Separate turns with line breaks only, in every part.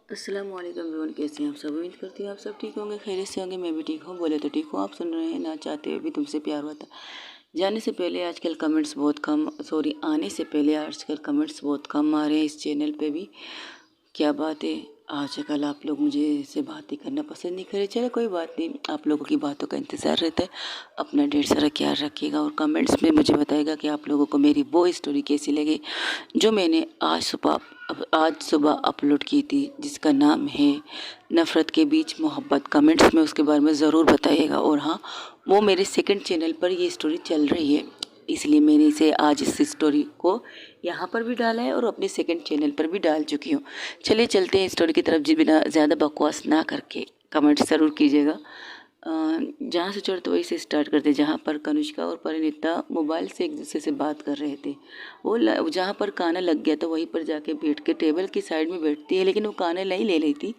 अस्सलाम वालेकुम एवरीवन, कैसे हैं आप सब। उम्मीद करती हूँ आप सब ठीक होंगे, खैरियत से होंगे। मैं भी ठीक हूँ, बोले तो ठीक हूँ। आप सुन रहे हैं ना चाहते हुए भी तुमसे प्यार होता। जाने से पहले आजकल कमेंट्स बहुत कम, सॉरी आने से पहले आजकल कमेंट्स बहुत कम आ रहे हैं इस चैनल पे भी। क्या बात है, आजकल आप लोग मुझे से बातें करना पसंद नहीं करे। चलो कोई बात नहीं, आप लोगों की बातों का इंतज़ार रहता है। अपना ढेर सारा ख्याल रखिएगा और कमेंट्स में मुझे बताइएगा कि आप लोगों को मेरी वो स्टोरी कैसी लगी जो मैंने आज सुबह अपलोड की थी, जिसका नाम है नफ़रत के बीच मोहब्बत। कमेंट्स में उसके बारे में ज़रूर बताइएगा। और हाँ, वो मेरे सेकंड चैनल पर ये स्टोरी चल रही है, इसलिए मैंने इसे आज इस स्टोरी को यहाँ पर भी डाला है और अपने सेकंड चैनल पर भी डाल चुकी हूँ। चलिए चलते हैं स्टोरी की तरफ, जी बिना ज़्यादा बकवास ना करके। कमेंट ज़रूर कीजिएगा। जहाँ से चढ़ते वहीं से स्टार्ट करते, जहाँ पर कनिष्का और परिणीता मोबाइल से एक दूसरे से बात कर रहे थे। वो जहाँ पर काना लग गया तो वहीं पर जाके बैठ के टेबल की साइड में बैठती है, लेकिन वो काना नहीं ले रही थी,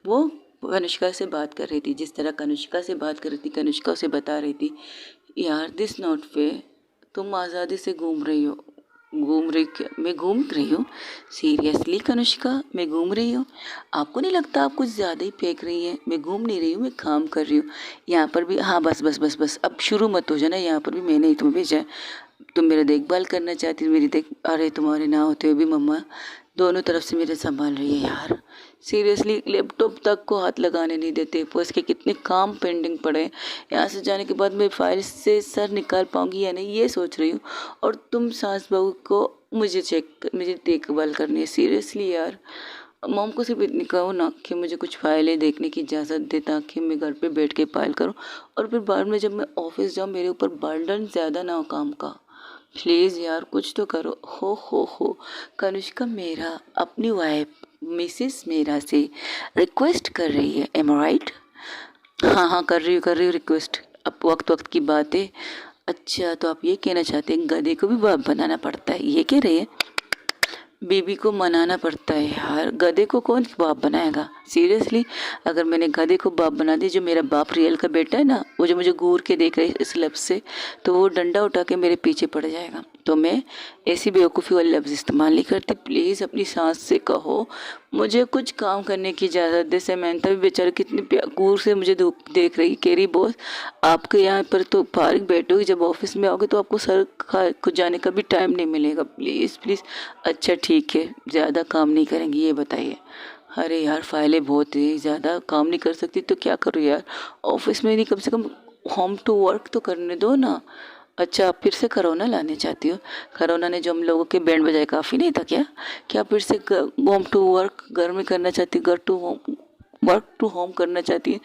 वो कनिष्का से बात कर रही थी। जिस तरह कनिष्का से बात कर रही थी, कनिष्का उसे बता रही थी, यार दिस नॉट फेयर, तुम आज़ादी से घूम रही हो। घूम रही क्या? मैं घूम रही हूँ? सीरियसली कनिष्का, मैं घूम रही हूँ? आपको नहीं लगता आप कुछ ज़्यादा ही फेंक रही हैं? मैं घूम नहीं रही हूँ, मैं काम कर रही हूँ। यहाँ पर भी हाँ, बस बस बस बस, अब शुरू मत हो जाना। यहाँ पर भी मैंने ही तुम्हें भेजा है। तुम मेरा देखभाल करना चाहती हो, मेरी देख, अरे तुम्हारे ना होते हुए भी मम्मा दोनों तरफ से मेरे संभाल रही है। यार सीरियसली, लैपटॉप तक को हाथ लगाने नहीं देते। पोस्ट के कितने काम पेंडिंग पड़े हैं। यहाँ से जाने के बाद मैं फाइल से सर निकाल पाऊंगी या नहीं, ये सोच रही हूँ। और तुम सास बहू को मुझे देखभाल करनी है। सीरियसली यार, मॉम को सिर्फ इतनी कहो ना कि मुझे कुछ फाइलें देखने की इजाज़त दे, ताकि मैं घर पे बैठ के फाइल करूँ और फिर बाद में जब मैं ऑफिस जाऊँ मेरे ऊपर बर्डन ज़्यादा ना हो काम का। प्लीज़ यार कुछ तो करो। हो कनिष्का मेरा अपनी वाइफ मिसेस मेरा से रिक्वेस्ट कर रही है, एम राइट? हाँ हाँ, कर रही हूँ रिक्वेस्ट। अब वक्त वक्त की बात है। अच्छा, तो आप ये कहना चाहते हैं गधे को भी बाप बनाना पड़ता है, ये कह रहे हैं? बीबी को मनाना पड़ता है यार, गधे को कौन बाप बनाएगा? सीरियसली, अगर मैंने गधे को बाप बना दी, जो मेरा बाप रियल का बेटा है ना, वो जो मुझे घूर के देख रहा है इस लफ्ज़ से, तो वो डंडा उठा के मेरे पीछे पड़ जाएगा। तो मैं ऐसी बेवकूफ़ी वाले लफ्ज़ इस्तेमाल नहीं करती। प्लीज़ अपनी सास से कहो मुझे कुछ काम करने की इजाज़त दे। समंता भी बेचारी कितनी घूर से मुझे देख रही, कह रही बॉस आपके यहाँ पर तो फारिग बैठोगे, जब ऑफिस में आओगे तो आपको सर खुद जाने का भी टाइम नहीं मिलेगा। Please please. अच्छा ठीक है, ज़्यादा काम नहीं करेंगी, ये बताइए। अरे यार फाइलें बहुत है, ज़्यादा काम नहीं कर सकती तो क्या करूँ यार, ऑफिस में नहीं, कम से कम होम टू वर्क तो करने दो ना। अच्छा, आप फिर से कोरोना लाने चाहती हो? कोरोना ने जो हम लोगों के बैंड बजाए काफ़ी नहीं था क्या? क्या फिर से होम टू वर्क घर में करना चाहती, घर to home, work to home करना चाहती है?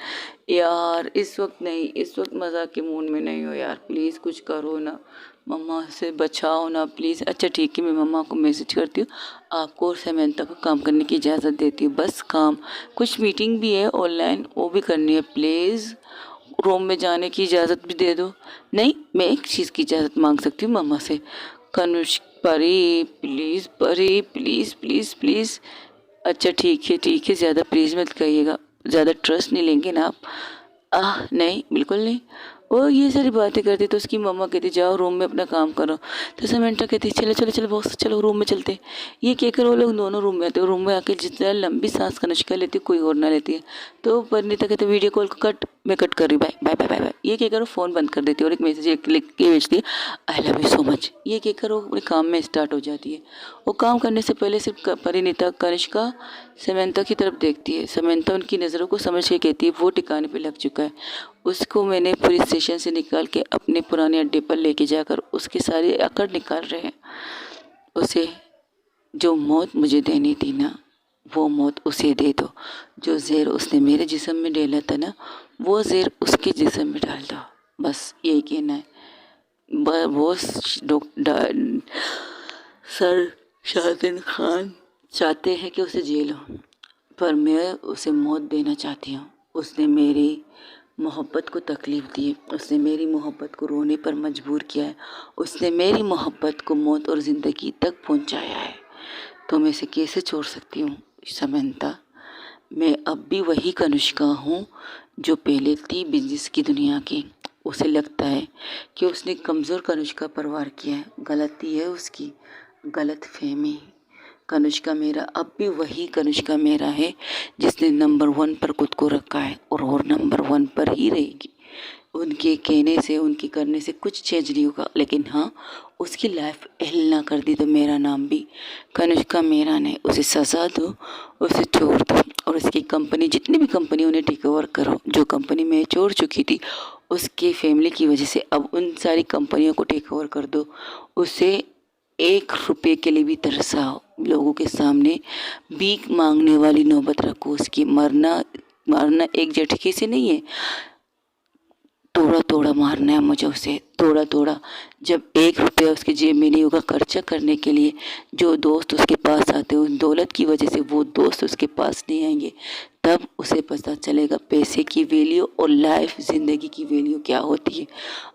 यार इस वक्त नहीं, इस वक्त मज़ाक के मूड में नहीं हो यार, प्लीज़ कुछ करो ना, मम्मा से बचाओ ना प्लीज़। अच्छा ठीक है, मैं मम्मा को मैसेज करती हूँ, आपको और समंता को काम करने की इजाज़त देती हूँ। बस काम, कुछ मीटिंग भी है ऑनलाइन, वो भी करनी है। प्लीज़ रूम में जाने की इजाज़त भी दे दो। नहीं, मैं एक चीज़ की इजाज़त मांग सकती हूँ मम्मा से। कनुष्क, परी प्लीज़, परी प्लीज़ प्लीज़ प्लीज़। अच्छा ठीक है, ज़्यादा प्लीज़ मत कहिएगा, ज़्यादा ट्रस्ट नहीं लेंगे ना आप? नहीं बिल्कुल नहीं। वो ये सारी बातें करती तो उसकी मम्मा कहती जाओ रूम में अपना काम करो, तो समंता कहती चलो चलो चलो बॉस चलो रूम में चलते हैं। ये कहकर वो लोग दोनों रूम में आते हैं। रूम में आके जितना लंबी सांस कनिष्का लेती है कोई और ना लेती है। तो परिणीता कहते वीडियो कॉल को कट, मैं कट कर रही हूँ, bye bye bye bye bye, ये कहकर वो फ़ोन बंद कर देती है और एक मैसेज एक लिख के भेजती है, आई लव यू सो मच। ये कहकर वो अपने काम में स्टार्ट हो जाती है। वो काम करने से पहले सिर्फ परिणीता कनिष्का समंता की तरफ देखती है। समंता उनकी नज़रों को समझ के कहती है वो ठिकाने पे लग चुका है। उसको मैंने पुलिस स्टेशन से निकाल के अपने पुराने अड्डे पर लेके जाकर उसके सारे अकड़ निकाल रहे हैं। उसे जो मौत मुझे देनी थी ना, वो मौत उसे दे दो। जो जहर उसने मेरे जिस्म में डाला था ना, वो जहर उसके जिस्म में डाल दो। बस यही कहना है। वो सर शाहजहान खान चाहते हैं कि उसे जेल हो, पर मैं उसे मौत देना चाहती हूँ। उसने मेरी मोहब्बत को तकलीफ़ दी है, उसने मेरी मोहब्बत को रोने पर मजबूर किया है, उसने मेरी मोहब्बत को मौत और ज़िंदगी तक पहुँचाया है। तो मैं इसे कैसे छोड़ सकती हूँ समंता? मैं अब भी वही कनिष्का हूँ जो पहले थी बिजनेस की दुनिया की। उसे लगता है कि उसने कमज़ोर कनिष्का पर वार किया है। गलती है उसकी, गलत फहमी। कनिष्का मेहरा अब भी वही कनिष्का मेहरा है जिसने नंबर 1 पर खुद को रखा है और नंबर 1 पर ही रहेगी। उनके कहने से, उनके करने से कुछ चेंज नहीं होगा, लेकिन हाँ, उसकी लाइफ हेल ना कर दी तो मेरा नाम भी कनिष्का मेहरा ने उसे सजा दो, उसे छोड़ दो और उसकी कंपनी, जितनी भी कंपनी उन्हें टेक ओवर करो, जो कंपनी मैं छोड़ चुकी थी उसकी फैमिली की वजह से अब उन सारी कंपनियों को टेक ओवर कर दो। उसे 1 रुपये के लिए भी तरसाओ, लोगों के सामने भीख मांगने वाली नौबत रखो उसकी। मारना एक झटके से नहीं है, थोड़ा थोड़ा मारना है मुझे उसे, थोड़ा थोड़ा। जब 1 रुपया उसके जेब में नहीं होगा खर्चा करने के लिए, जो दोस्त उसके पास आते हैं उस दौलत की वजह से वो दोस्त उसके पास नहीं आएंगे, तब उसे पता चलेगा पैसे की वैल्यू और लाइफ, ज़िंदगी की वैल्यू क्या होती है।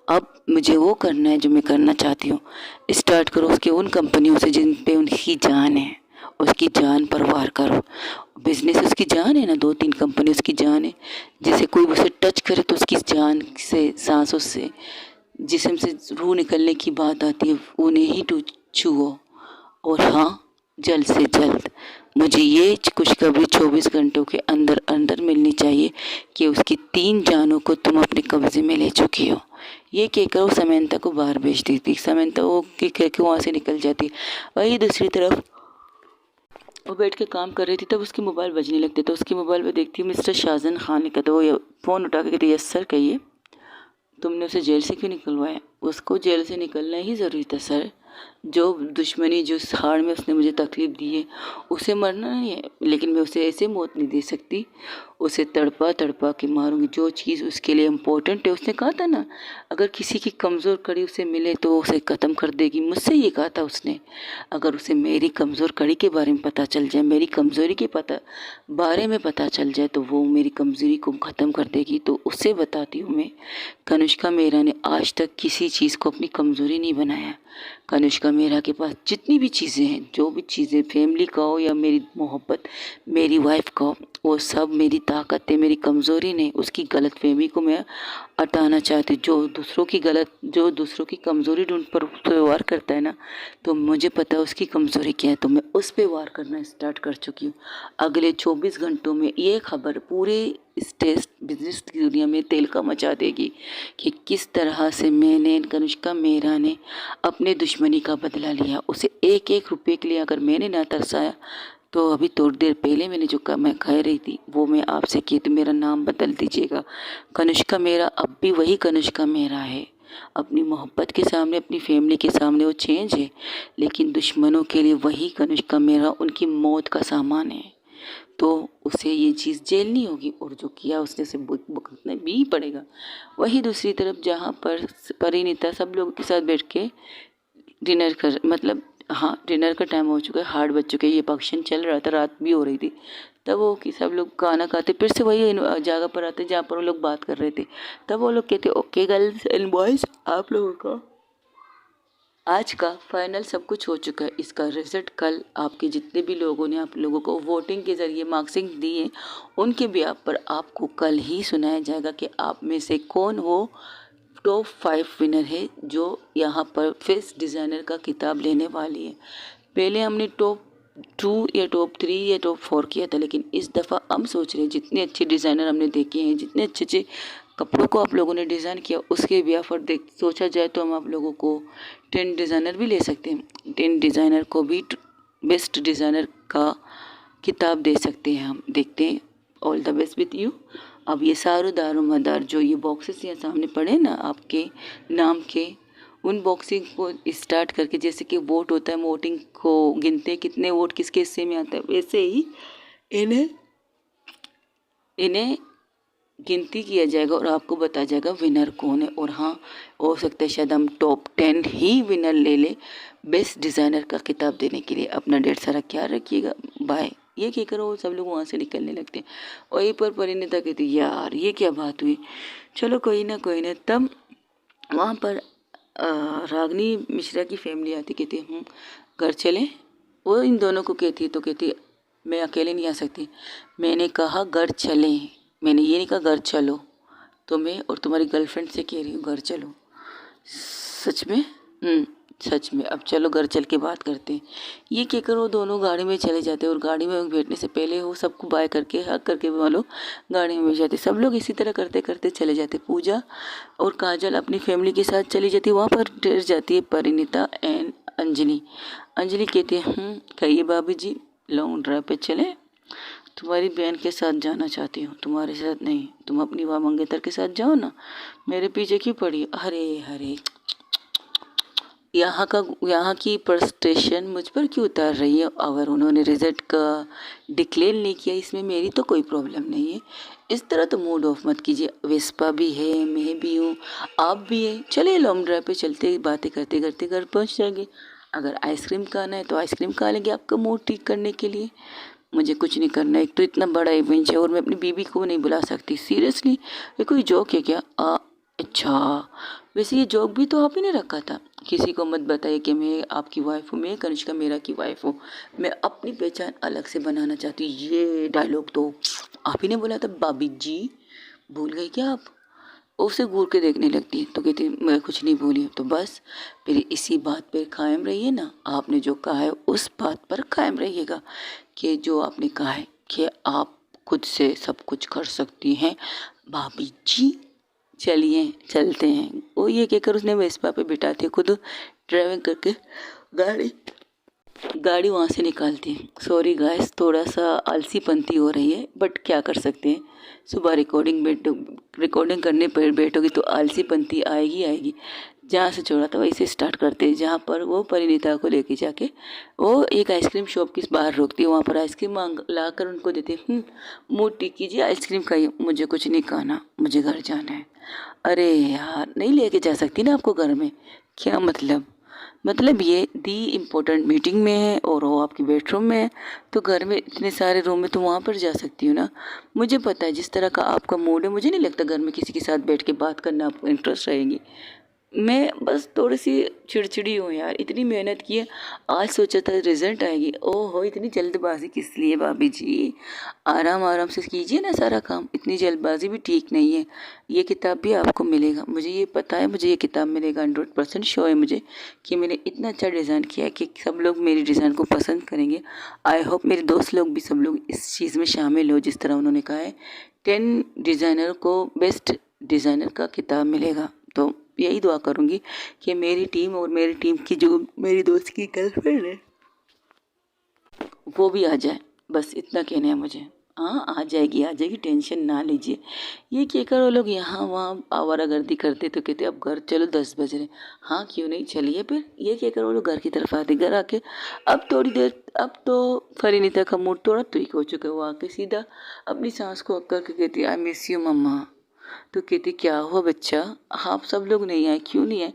अब मुझे वो करना है जो मैं करना चाहती हूँ। स्टार्ट करो उसके उन कंपनियों से जिन पे उनकी जान है, उसकी जान पर वार करो। बिजनेस उसकी जान है ना, 2-3 कंपनी उसकी जान है। जैसे कोई उसे टच करे तो उसकी जान से, सांसों से, जिस्म से रूह निकलने की बात आती है, उन्हें ही छुओ। और हाँ, जल्द से जल्द मुझे ये खुशखबरी 24 घंटों के अंदर अंदर मिलनी चाहिए कि उसकी 3 जानों को तुम अपने कब्जे में ले चुकी हो। ये कहकर वो समंता को बाहर भेज देती। समंता वो कह के वहाँ से निकल जाती। वही दूसरी तरफ वो बैठ के काम कर रही थी, तब उसके मोबाइल बजने लगते, तो उसके मोबाइल पे देखती है मिस्टर शाहजहान खान लिखा, तो वो फ़ोन उठा के कहती, यस सर कहिए, तुमने उसे जेल से क्यों निकलवाया? उसको जेल से निकलना ही ज़रूरी था सर। जो दुश्मनी, जो हाड़ में उसने मुझे तकलीफ़ दी है, उसे मरना नहीं है, लेकिन मैं उसे ऐसे मौत नहीं दे सकती, उसे तड़पा तड़पा के मारूंगी। जो चीज़ उसके लिए इम्पोर्टेंट है, उसने कहा था ना, अगर किसी की कमज़ोर कड़ी उसे मिले तो उसे ख़त्म कर देगी। मुझसे ये कहा था उसने। अगर उसे मेरी कमज़ोर कड़ी के बारे में पता चल जाए, मेरी कमज़ोरी के बारे में पता चल जाए, तो वो मेरी कमज़ोरी को ख़त्म कर देगी। तो उससे बताती हूँ मैं, कनिष्का मेहरा ने आज तक किसी चीज़ को अपनी कमज़ोरी नहीं बनाया। कनिष्का मेहरा के पास जितनी भी चीज़ें हैं, जो भी चीज़ें, फैमिली का हो या मेरी मोहब्बत, मेरी वाइफ का हो, वो सब मेरी ताकत है, मेरी कमज़ोरी नहीं। उसकी गलतफहमी को मैं हटाना चाहती हूँ। जो दूसरों की कमज़ोरी ढूंढ पर व्यवहार करता है ना, तो मुझे पता है उसकी कमज़ोरी क्या है, तो मैं उस पर वार करना स्टार्ट कर चुकी हूँ। अगले 24 घंटों में ये खबर पूरे स्टेज बिजनेस की दुनिया में तेलका मचा देगी कि किस तरह से मैंने, कनिष्का मेहरा ने अपने दुश्मनी का बदला लिया। उसे 1-1 रुपये के लिए अगर मैंने ना तरसाया, तो अभी थोड़ी देर पहले मैंने जो मैं कह रही थी वो मैं आपसे की, तो मेरा नाम बदल दीजिएगा। कनिष्का मेहरा अब भी वही कनिष्का मेहरा है। अपनी मोहब्बत के सामने, अपनी फैमिली के सामने वो चेंज है, लेकिन दुश्मनों के लिए वही कनिष्का मेहरा उनकी मौत का सामान है। तो उसे ये चीज़ झेलनी होगी, और जो किया उसने उसे भुगतना भी पड़ेगा। वही दूसरी तरफ जहाँ पर परिणीता सब लोगों के साथ बैठ के डिनर कर, मतलब हाँ, डिनर का टाइम हो चुका है, 8 बज चुके हैं, ये फंक्शन चल रहा था, रात भी हो रही थी। तब वो कि सब लोग खाना खाते, फिर से वही जगह पर आते जहाँ पर वो लोग बात कर रहे थे। तब वो लोग कहते, ओके गर्ल्स एंड बॉयज़, आप लोगों का आज का फाइनल सब कुछ हो चुका है। इसका रिजल्ट कल आपके जितने भी लोगों ने आप लोगों को वोटिंग के ज़रिए मार्क्सिंग दी है, उनके भी आप पर आपको कल ही सुनाया जाएगा कि आप में से कौन वो टॉप 5 विनर है जो यहाँ पर फेस डिज़ाइनर का किताब लेने वाली है। पहले हमने टॉप 2 या टॉप 3 या टॉप 4 किया था, लेकिन इस दफ़ा हम सोच रहे हैं जितने अच्छे डिज़ाइनर हमने देखे हैं, जितने अच्छे अच्छे कपड़ों को आप लोगों ने डिज़ाइन किया, उसके भी पर सोचा जाए तो हम आप लोगों को 10 डिज़ाइनर भी ले सकते हैं। 10 डिज़ाइनर को भी बेस्ट डिज़ाइनर का किताब दे सकते हैं हम। देखते हैं। All the best with you. अब ये सारो दारो मदार जो ये बॉक्सेस यहाँ सामने पड़े ना आपके नाम के, उन बॉक्सिंग को स्टार्ट करके, जैसे कि वोट होता है, वोटिंग को गिनते हैं कितने वोट किसके हिस्से में आता है, वैसे ही इन्हें गिनती किया जाएगा और आपको बताया जाएगा विनर कौन है। और हाँ, हो सकता है शायद हम टॉप 10 ही विनर ले ले बेस्ट डिज़ाइनर का किताब देने के लिए। अपना ढेर सारा ख्याल रखिएगा। बाय। ये कहकर वो सब लोग वहाँ से निकलने लगते हैं। वहीं पर परिणीता कहती, यार ये क्या बात हुई, चलो कोई ना कोई ना। तब वहाँ पर रागनी मिश्रा की फैमिली आती, कहती घर चलें। वो इन दोनों को कहती है, तो कहती मैं अकेले नहीं आ सकती। मैंने कहा घर चलें, मैंने ये नहीं कहा घर चलो। तो मैं और तुम्हारी गर्लफ्रेंड से कह रही हूँ घर चलो। सच में सच में। अब चलो घर चल के बात करते हैं। ये कहकर वो दोनों गाड़ी में चले जाते हैं और गाड़ी में बैठने से पहले वो सबको बाय करके हक करके वो लोग गाड़ी में बैठ जाते। सब लोग इसी तरह करते करते चले जाते। पूजा और काजल अपनी फैमिली के साथ चली जाती है। वहाँ पर ठहर जाती है परिणीता एंड अंजलि। अंजलि कहती है कहिए भाभी जी, लॉन्ग ड्राइव पे चले? तुम्हारी बहन के साथ जाना चाहती हूँ, तुम्हारे साथ नहीं। तुम अपनी माँ मंगेतर के साथ जाओ ना, मेरे पीछे क्यों पड़ी? अरे अरे, यहाँ की फ्रस्ट्रेशन मुझ पर क्यों उतार रही है? अगर उन्होंने रिजल्ट का डिक्लेयर नहीं किया, इसमें मेरी तो कोई प्रॉब्लम नहीं है। इस तरह तो मूड ऑफ मत कीजिए। वेस्पा भी है, मैं भी हूँ, आप भी है। चलिए लॉन्ग ड्राइव पे चलते, बातें करते करते घर पहुँच जाएंगे। अगर आइसक्रीम खाना है तो आइसक्रीम खा लेंगे आपका मूड ठीक करने के लिए। मुझे कुछ नहीं करना है। एक तो इतना बड़ा इवेंट है और मैं अपनी बीबी को नहीं बुला सकती। सीरियसली ये कोई जोक है क्या? अच्छा, वैसे ये जोक भी तो आप ही ने रखा था। किसी को मत बताइए कि मैं आपकी वाइफ हूँ, मैं कनिष्का मेरा की वाइफ हूँ। मैं अपनी पहचान अलग से बनाना चाहती हूँ। ये डायलॉग तो आप ही ने बोला था। भाभी जी, भूल गई क्या आप? उसे घूर के देखने लगती है तो कहती मैं कुछ नहीं भूली। तो बस फिर इसी बात पर कायम रहिए ना। आपने जो कहा है उस बात पर कायम रहिएगा कि जो आपने कहा है कि आप खुद से सब कुछ कर सकती हैं भाभी जी। चलिए चलते हैं। वो ये कहकर उसने वेस्पा पे बिठाते खुद ड्राइविंग करके गाड़ी गाड़ी वहाँ से निकालती है। सॉरी गाइस, थोड़ा सा आलसीपंती हो रही है, बट क्या कर सकते हैं। सुबह रिकॉर्डिंग करने पर बैठोगी तो आलसीपंती आएगी आएगी। जहाँ से छोड़ा था वहीं से स्टार्ट करते हैं। जहाँ पर वो परिणीता को लेके जाके वो एक आइसक्रीम शॉप के बाहर रोकती है। वहाँ पर आइसक्रीम मांग ला कर उनको देते हैं। मुँह टिक कीजिए, आइसक्रीम खाइए। मुझे कुछ नहीं खाना, मुझे घर जाना है। अरे यार, नहीं लेके जा सकती ना आपको घर में? क्या मतलब ये दी इम्पोर्टेंट मीटिंग में है और वो आपकी बेडरूम में है, तो घर में इतने सारे रूम में तो वहाँ पर जा सकती हो ना। मुझे पता है जिस तरह का आपका मूड है, मुझे नहीं लगता घर में किसी के साथ बैठ के बात करना आपको इंटरेस्ट रहेगी। मैं बस थोड़ी सी चिड़चिड़ी हूँ यार, इतनी मेहनत की है। आज सोचा था रिजल्ट आएगी। ओहो, इतनी जल्दबाजी किस लिए भाभी जी? आराम आराम से कीजिए ना सारा काम। इतनी जल्दबाजी भी ठीक नहीं है। ये किताब भी आपको मिलेगा, मुझे ये पता है। मुझे ये किताब मिलेगा, 100% श्योर है मुझे कि मैंने इतना अच्छा डिज़ाइन किया है कि सब लोग मेरी डिज़ाइन को पसंद करेंगे। आई होप मेरे दोस्त लोग भी सब लोग इस चीज़ में शामिल हो। जिस तरह उन्होंने कहा है 10 डिज़ाइनर को बेस्ट डिज़ाइनर का किताब मिलेगा। तो यही दुआ करूँगी कि मेरी टीम और मेरी टीम की जो मेरी दोस्त की गर्लफ्रेंड है वो भी आ जाए। बस इतना कहना है मुझे। हाँ, आ जाएगी, टेंशन ना लीजिए। ये कहकर वो लोग यहाँ वहाँ आवारागर्दी करते तो कहते अब घर चलो, 10 बज रहे। हाँ क्यों नहीं, चलिए फिर। ये कहकर वो लोग घर की तरफ आते। घर आके अब थोड़ी देर, अब तो परिणीता का मूड थोड़ा ठीक हो चुका है। वो आके सीधा अपनी सांस को अक्कर के कहती आई मिस यू मम्मा। तो कहती क्या हुआ बच्चा, आप सब लोग नहीं आए? क्यों नहीं आए?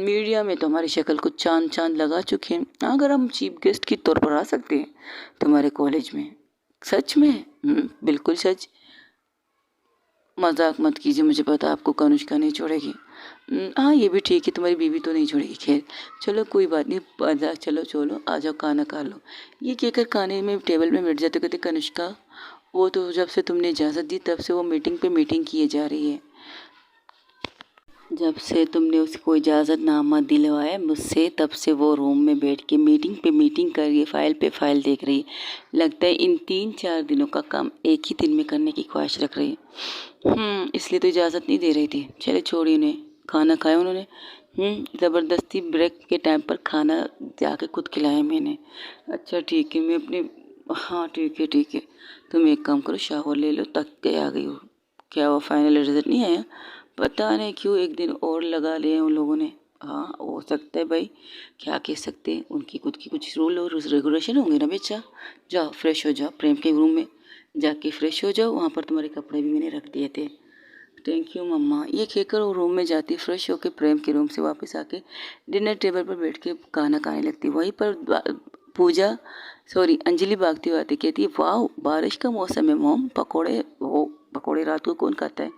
मीडिया में तो हमारी शक्ल को चांद चांद लगा चुके हैं। अगर हम चीफ गेस्ट के तौर पर आ सकते हैं तुम्हारे कॉलेज में? सच में? बिल्कुल सच। मजाक मत कीजिए, मुझे पता है आपको कनुष्का नहीं छोड़ेगी। हाँ ये भी ठीक है, तुम्हारी बीवी तो नहीं छोड़ेगी। खैर चलो कोई बात नहीं, चलो चलो आ जाओ, खाना खा लो। ये कहकर खाने में टेबल में बैठ जाते। कहते कनुष्का, वो तो जब से तुमने इजाज़त दी तब से वो मीटिंग पे मीटिंग किए जा रही है। जब से तुमने उसको इजाज़तनामा दिलवाया मुझसे, तब से वो रूम में बैठ के मीटिंग पे मीटिंग कर रही है, फाइल पे फाइल देख रही है। लगता है इन 3-4 दिनों का काम एक ही दिन में करने की ख्वाहिश रख रही है। इसलिए तो इजाज़त नहीं दे रही थी। चले छोड़िए उन्हें। खाना खाया उन्होंने? ज़बरदस्ती ब्रेक के टाइम पर खाना जाके खुद खिलाया मैंने। अच्छा ठीक है, मैं अपने, हाँ ठीक है। तुम एक काम करो, शावर ले लो, तक के आ गई हो। क्या वो फाइनल रिजल्ट नहीं आया? पता नहीं क्यों एक दिन और लगा लिए उन लोगों ने। हाँ हो सकता है भाई, क्या कह सकते हैं। उनकी खुद की कुछ रूल और रेगुलेशन होंगे ना बेचा। जाओ फ्रेश हो जाओ, प्रेम के रूम में जाके फ्रेश हो जाओ। वहाँ पर तुम्हारे कपड़े भी मैंने रख दिए थे। थैंक यू मम्मा। ये कहकर वो रूम में जाती, फ्रेश होकर प्रेम के रूम से वापस आके डिनर टेबल पर बैठ के खाना खाने लगती। वहीं पर पूजा अंजलि भागती हुई आती, कहती है वाह बारिश का मौसम है मॉम, पकोड़े। वो पकोड़े रात को कौन खाता है?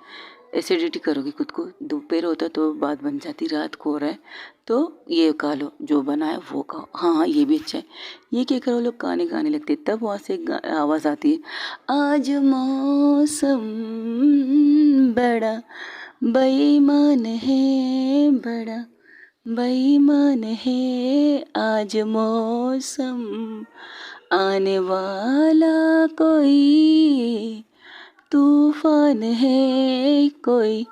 एसिडिटी करोगी खुद को। दोपहर होता तो बात बन जाती, रात को हो रहा है तो ये खा लो, जो बना है वो खाओ। हाँ ये भी अच्छा है। ये कहकर वो लोग गाने गाने लगते। तब वहाँ से आवाज़ आती है आज मौसम बड़ा बेईमान है बड़ा बेईमान है आज मौसम, आने वाला कोई तूफान है, कोई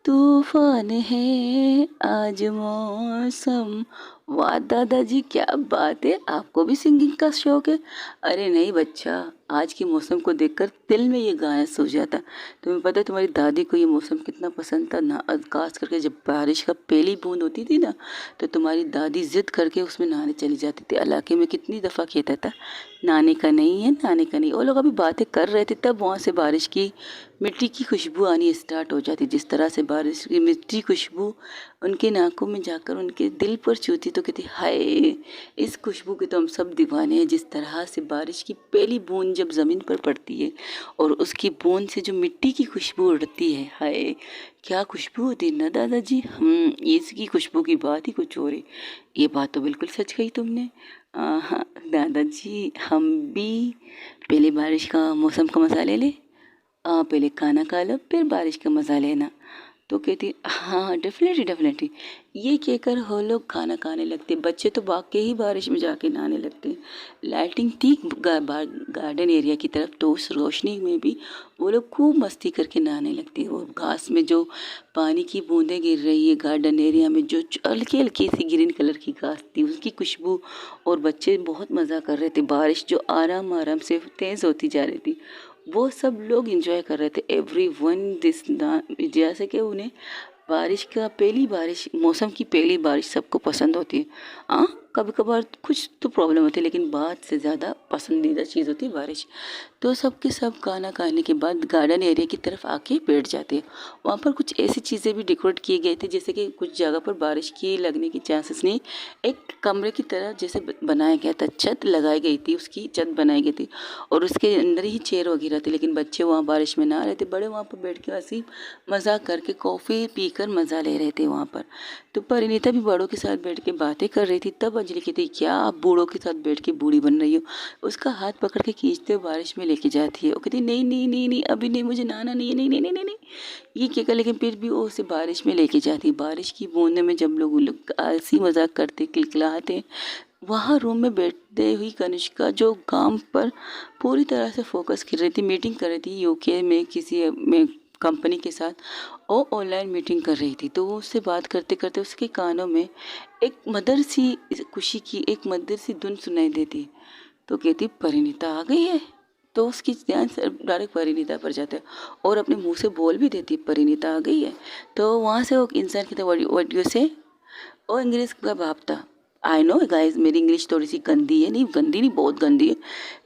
तूफान है आज मौसम। वाह दादाजी, क्या बात है, आपको भी सिंगिंग का शौक है? अरे नहीं बच्चा, आज के मौसम को देखकर दिल में ये गाना सो जाता। तुम्हें पता है तुम्हारी दादी को ये मौसम कितना पसंद था ना? खास करके जब बारिश का पहली बूंद होती थी ना, तो तुम्हारी दादी जिद करके उसमें नहाने चली जाती थी। इलाके में कितनी दफ़ा कहता था नहाने का नहीं है, नहाने का नहीं। वो लोग अभी बातें कर रहे थे, तब वहाँ से बारिश की मिट्टी की खुशबू आनी स्टार्ट हो जाती। जिस तरह से बारिश की मिट्टी खुशबू उनके नाकों में जाकर उनके दिल पर छूती, तो कहती हाय, इस खुशबू के तो हम सब दीवाने हैं। जिस तरह से बारिश की पहली बूंद जब ज़मीन पर पड़ती है और उसकी बूंद से जो मिट्टी की खुशबू उड़ती है, हाय क्या खुशबू होती है ना दादाजी। इसकी खुशबू की बात ही कुछ और है। ये बात तो बिल्कुल सच कही तुमने। हाँ दादाजी, हम भी पहले बारिश का मौसम का मज़ा ले लें। पहले खाना खा लो फिर बारिश का मज़ा लेना। तो कहती हाँ डेफिनेटली डेफिनेटली। ये कहकर वो लोग खाना खाने लगते। बच्चे तो वाकई ही बारिश में जाके नहाने लगते हैं। लाइटिंग थी गार्डन एरिया की तरफ, तो उस रोशनी में भी वो लोग खूब मस्ती करके नहाने लगते हैं। वो घास में जो पानी की बूंदें गिर रही है गार्डन एरिया में, जो हल्की हल्की सी ग्रीन कलर की घास थी उसकी खुशबू, और बच्चे बहुत मज़ा कर रहे थे। बारिश जो आराम आराम से तेज़ होती जा रही थी, वो सब लोग एंजॉय कर रहे थे। एवरी वन दिस, जैसे कि उन्हें बारिश का पहली बारिश, मौसम की पहली बारिश सबको पसंद होती है। हाँ कभी कभार कुछ तो प्रॉब्लम होती है, लेकिन बात से ज़्यादा पसंदीदा चीज़ होती है बारिश। तो सब के सब खाना खाने के बाद गार्डन एरिया की तरफ आके बैठ जाते हैं। वहाँ पर कुछ ऐसी चीज़ें भी डेकोरेट किए गए थे, जैसे कि कुछ जगह पर बारिश की लगने की चांसेस नहीं, एक कमरे की तरह जैसे बनाया गया था, छत लगाई गई थी, उसकी छत बनाई गई थी और उसके अंदर ही चेयर वगैरह थी। लेकिन बच्चे वहाँ बारिश में नहा रहे थे, बड़े वहाँ पर बैठ के हंसी मजाक करके कॉफ़ी पीकर मज़ा ले रहे थे वहाँ पर। तो परिणीता भी बड़ों के साथ बैठ के बातें कर रही थी। तब अंजलि कहती क्या आप बूढ़ों के साथ बैठ के बूढ़ी बन रही हो? उसका हाथ पकड़ के खींचते हुए बारिश में लेके जाती है। वो कहती नहीं नहीं नहीं नहीं, अभी नहीं, मुझे नहाना नहीं है, नहीं नहीं नहीं नहीं नहीं। ये कहकर लेकिन फिर भी वो उसे बारिश में लेके जाती। बारिश की बूंदे में जब लोग हंसी मजाक करते किलखिलाते, वहाँ रूम में बैठते हुई कनिष्का जो काम पर पूरी तरह से फोकस कर रही थी, मीटिंग कर रही थी यूके में किसी में कंपनी के साथ, वो ऑनलाइन मीटिंग कर रही थी। तो वो उससे बात करते करते उसके कानों में एक मधुर सी खुशी की एक मधुर सी धुन सुनाई देती। तो कहती परिणीता आ गई है। तो उसकी ध्यान डायरेक्ट परिणीता पर जाता है और अपने मुंह से बोल भी देती परिणीता आ गई है। तो वहाँ से वो इंसान कहता व्हाट यू से। वो इंग्लिश का भाव था। आई नो गाइस, मेरी इंग्लिश थोड़ी सी गंदी है, नहीं गंदी नहीं बहुत गंदी है,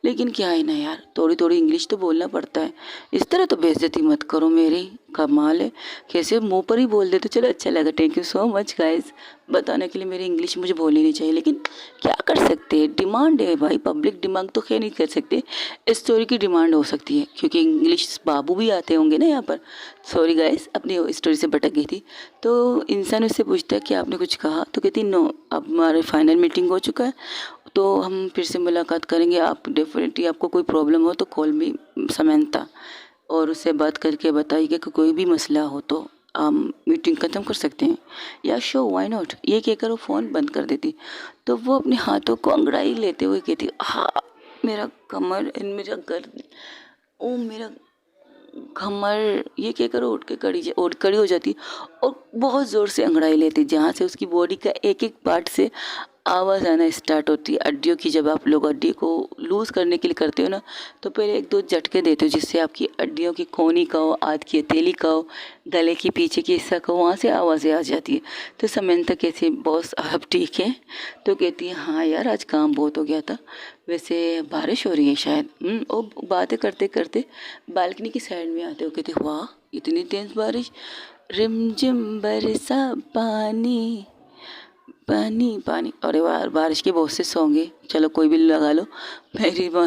लेकिन क्या है ना यार, थोड़ी थोड़ी इंग्लिश तो बोलना पड़ता है। इस तरह तो बेइज्जती मत करो मेरी, कमाल है, कैसे मुंह पर ही बोल देते। चलो अच्छा लगा, thank you so much guys बताने के लिए। मेरी इंग्लिश मुझे बोलनी नहीं चाहिए, लेकिन क्या कर सकते हैं, डिमांड है भाई, पब्लिक डिमांड तो खैर नहीं कर सकते। स्टोरी की डिमांड हो सकती है क्योंकि इंग्लिश बाबू भी आते होंगे ना यहाँ पर। सॉरी गाइस, अपनी स्टोरी से भटक गई थी। तो इंसान उससे पूछता है कि आपने कुछ कहा, तो कहती नो, अब हमारे फाइनल मीटिंग हो चुका है, तो हम फिर से मुलाकात करेंगे। आप डेफिनेटली आपको कोई प्रॉब्लम हो तो कॉल मी समंता, और उससे बात करके बताइएगा कि कोई भी मसला हो तो हम मीटिंग ख़त्म कर सकते हैं। या शो व्हाई नॉट, ये कहकर वो फ़ोन बंद कर देती। तो वो अपने हाथों को अंगड़ाई लेते हुए कहती हाँ मेरा कमर, मेरा गर्द, ओ मेरा घमर, ये कहकर वो उठ खड़ी हो जाती और बहुत ज़ोर से अंगड़ाई लेती, जहाँ से उसकी बॉडी का एक एक पार्ट से आवाज़ आना स्टार्ट होती है। हड्डियों की, जब आप लोग हड्डी को लूज़ करने के लिए करते हो ना, तो पहले एक दो झटके देते हो जिससे आपकी हड्डियों की कोनी का हो, आद की हथेली का हो, गले के पीछे की हिस्सा का हो, वहाँ से आवाज़ें आ जाती है। तो समंता कैसे बॉस अब ठीक है? तो कहती है हाँ यार आज काम बहुत हो गया था, वैसे बारिश हो रही है शायद। वो बातें करते करते बालकनी की साइड में आते हो, कहते वाह इतनी तेज़ बारिश, रिमझिम बरसा पानी पानी पानी। अरे वाह, बारिश के बहुत से सॉन्ग है, चलो कोई भी लगा लो।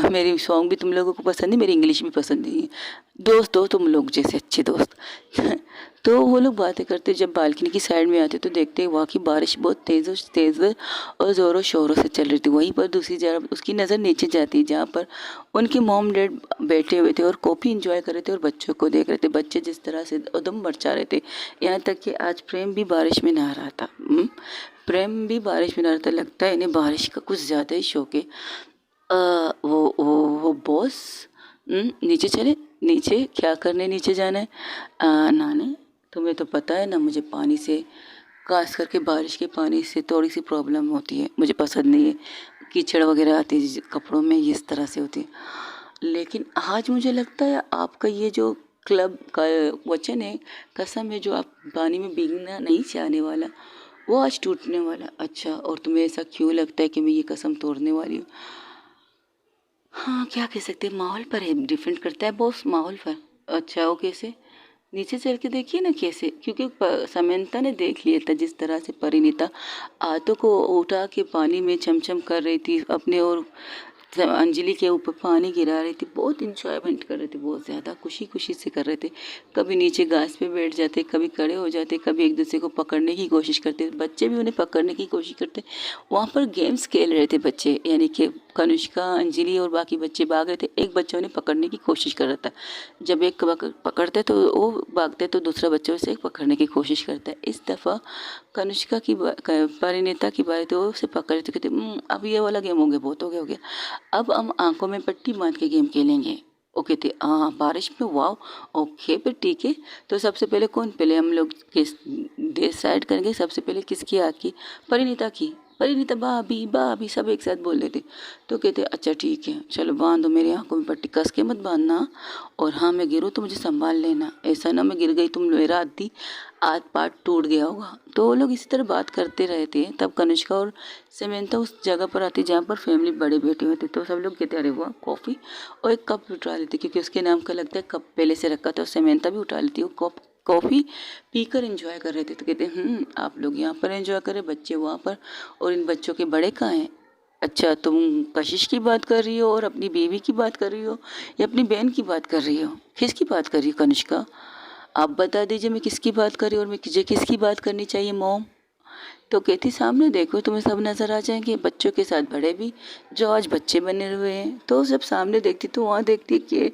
मेरी सॉन्ग भी तुम लोगों को पसंद है, मेरी इंग्लिश भी पसंद है। दोस्त हो तुम लोग जैसे अच्छे दोस्त। तो वो लोग बातें करते, जब बालकनी की साइड में आते तो देखते वहाँ की बारिश बहुत तेज़ और ज़ोरों शोरों से चल रही थी। वहीं पर दूसरी तरफ उसकी नज़र नीचे जाती है जहाँ पर उनके मॉम डैड बैठे हुए थे और कॉफ़ी इंजॉय कर रहे थे और बच्चों को देख रहे थे। बच्चे जिस तरह से उधम मचा रहे थे, यहाँ तक कि आज प्रेम भी बारिश में नहा रहा था। प्रेम भी बारिश में डरता, लगता है इन्हें बारिश का कुछ ज़्यादा ही शौक है। वो बॉस, नीचे चले। नीचे क्या करने नीचे जाना है? नाने, तुम्हें तो पता है ना मुझे पानी से, खास करके बारिश के पानी से थोड़ी सी प्रॉब्लम होती है, मुझे पसंद नहीं है। कीचड़ वगैरह आती है कपड़ों में, इस तरह से होती है। लेकिन आज मुझे लगता है आपका ये जो क्लब का वचन है, कसम है, जो आप पानी में भीगना नहीं चाहने वाला, वो आज टूटने वाला। अच्छा, और तुम्हें ऐसा क्यों लगता है कि मैं ये कसम तोड़ने वाली हूँ? हाँ, क्या कह सकते हैं, माहौल पर है, डिपेंड करता है बॉस, माहौल पर। अच्छा, वो कैसे? नीचे चल के देखिए ना कैसे, क्योंकि समंता ने देख लिया था जिस तरह से परिणीता आतों को उठा के पानी में चमचम कर रही थी अपने, और अंजलि के ऊपर पानी गिरा रही थी। बहुत इंजॉयमेंट कर रहे थे, बहुत ज़्यादा खुशी खुशी से कर रहे थे। कभी नीचे घास पे बैठ जाते, कभी खड़े हो जाते, कभी एक दूसरे को पकड़ने की कोशिश करते, बच्चे भी उन्हें पकड़ने की कोशिश करते। वहाँ पर गेम्स खेल रहे थे बच्चे, यानी कि कनिष्का, अंजलि और बाकी बच्चे भाग रहे थे। एक बच्चा उन्हें पकड़ने की कोशिश कर रहा था। जब एक पकड़ते तो वो भागते, तो दूसरा बच्चा उसे पकड़ने की कोशिश करता है। इस दफ़ा कनिष्का की परिणीता की बारी, तो उसे पकड़ रहे थे। कहते अब ये वाला गेम हो गया, बहुत हो गया, अब हम आंखों में पट्टी बांध के गेम खेलेंगे। ओके थे, हाँ बारिश में, वाह। ओके फिर ठीक है, तो सबसे पहले कौन, पहले हम लोग किस डिसाइड करेंगे, सबसे पहले किसकी आँख की? परिणीता की। परिणीता भाभी भाभी सब एक साथ बोल रहे थे। तो कहते अच्छा ठीक है, चलो बांधो मेरी आंखों में पट्टी, कस के मत बांधना, और हाँ मैं गिरूँ तो मुझे संभाल लेना, ऐसा ना मैं गिर गई तुम मेरा आधी हाथ पाट टूट गया होगा। तो वो लोग इसी तरह बात करते रहे थे। तब कनिष्का और समंता उस जगह पर आती जहाँ पर फैमिली बड़े बैठे हुए थे। तो सब लोग कहते अरे वाह, कॉफ़ी, और एक कप उठा लेते, क्योंकि उसके नाम का लगता है कप पहले से रखा था, और समंता भी उठा लेती, वो कप कॉफ़ी पीकर एंजॉय कर रहे थे। तो कहते आप लोग यहाँ पर एंजॉय करें, बच्चे वहाँ पर, और इन बच्चों के बड़े कहाँ हैं? अच्छा, तुम कशिश की बात कर रही हो और अपनी बीवी की बात कर रही हो, या अपनी बहन की बात कर रही हो? किसकी बात कर रही हो कनिष्का? आप बता दीजिए मैं किसकी बात कर रही हूँ, और मुझे किसकी बात करनी चाहिए मॉम? तो कहती सामने देखो, तुम्हें सब नज़र आ जाएंगे, बच्चों के साथ बड़े भी, जो आज बच्चे बने हुए हैं। तो जब सामने देखती तो वहाँ देखती कि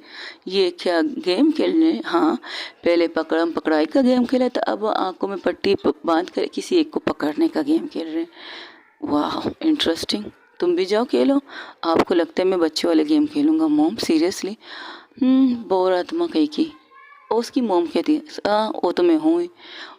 ये क्या गेम खेलने, हाँ पहले पकड़म पकड़ाई का गेम खेला था, अब आंखों में पट्टी बांध कर किसी एक को पकड़ने का गेम खेल रहे हैं। वाह इंटरेस्टिंग, तुम भी जाओ खेलो। आपको लगता है मैं बच्चे वाले गेम खेलूँगा मॉम, सीरियसली? बोर आत्मा कहीं की। और उसकी मोम कहती है हाँ वो तो मैं हूँ ही।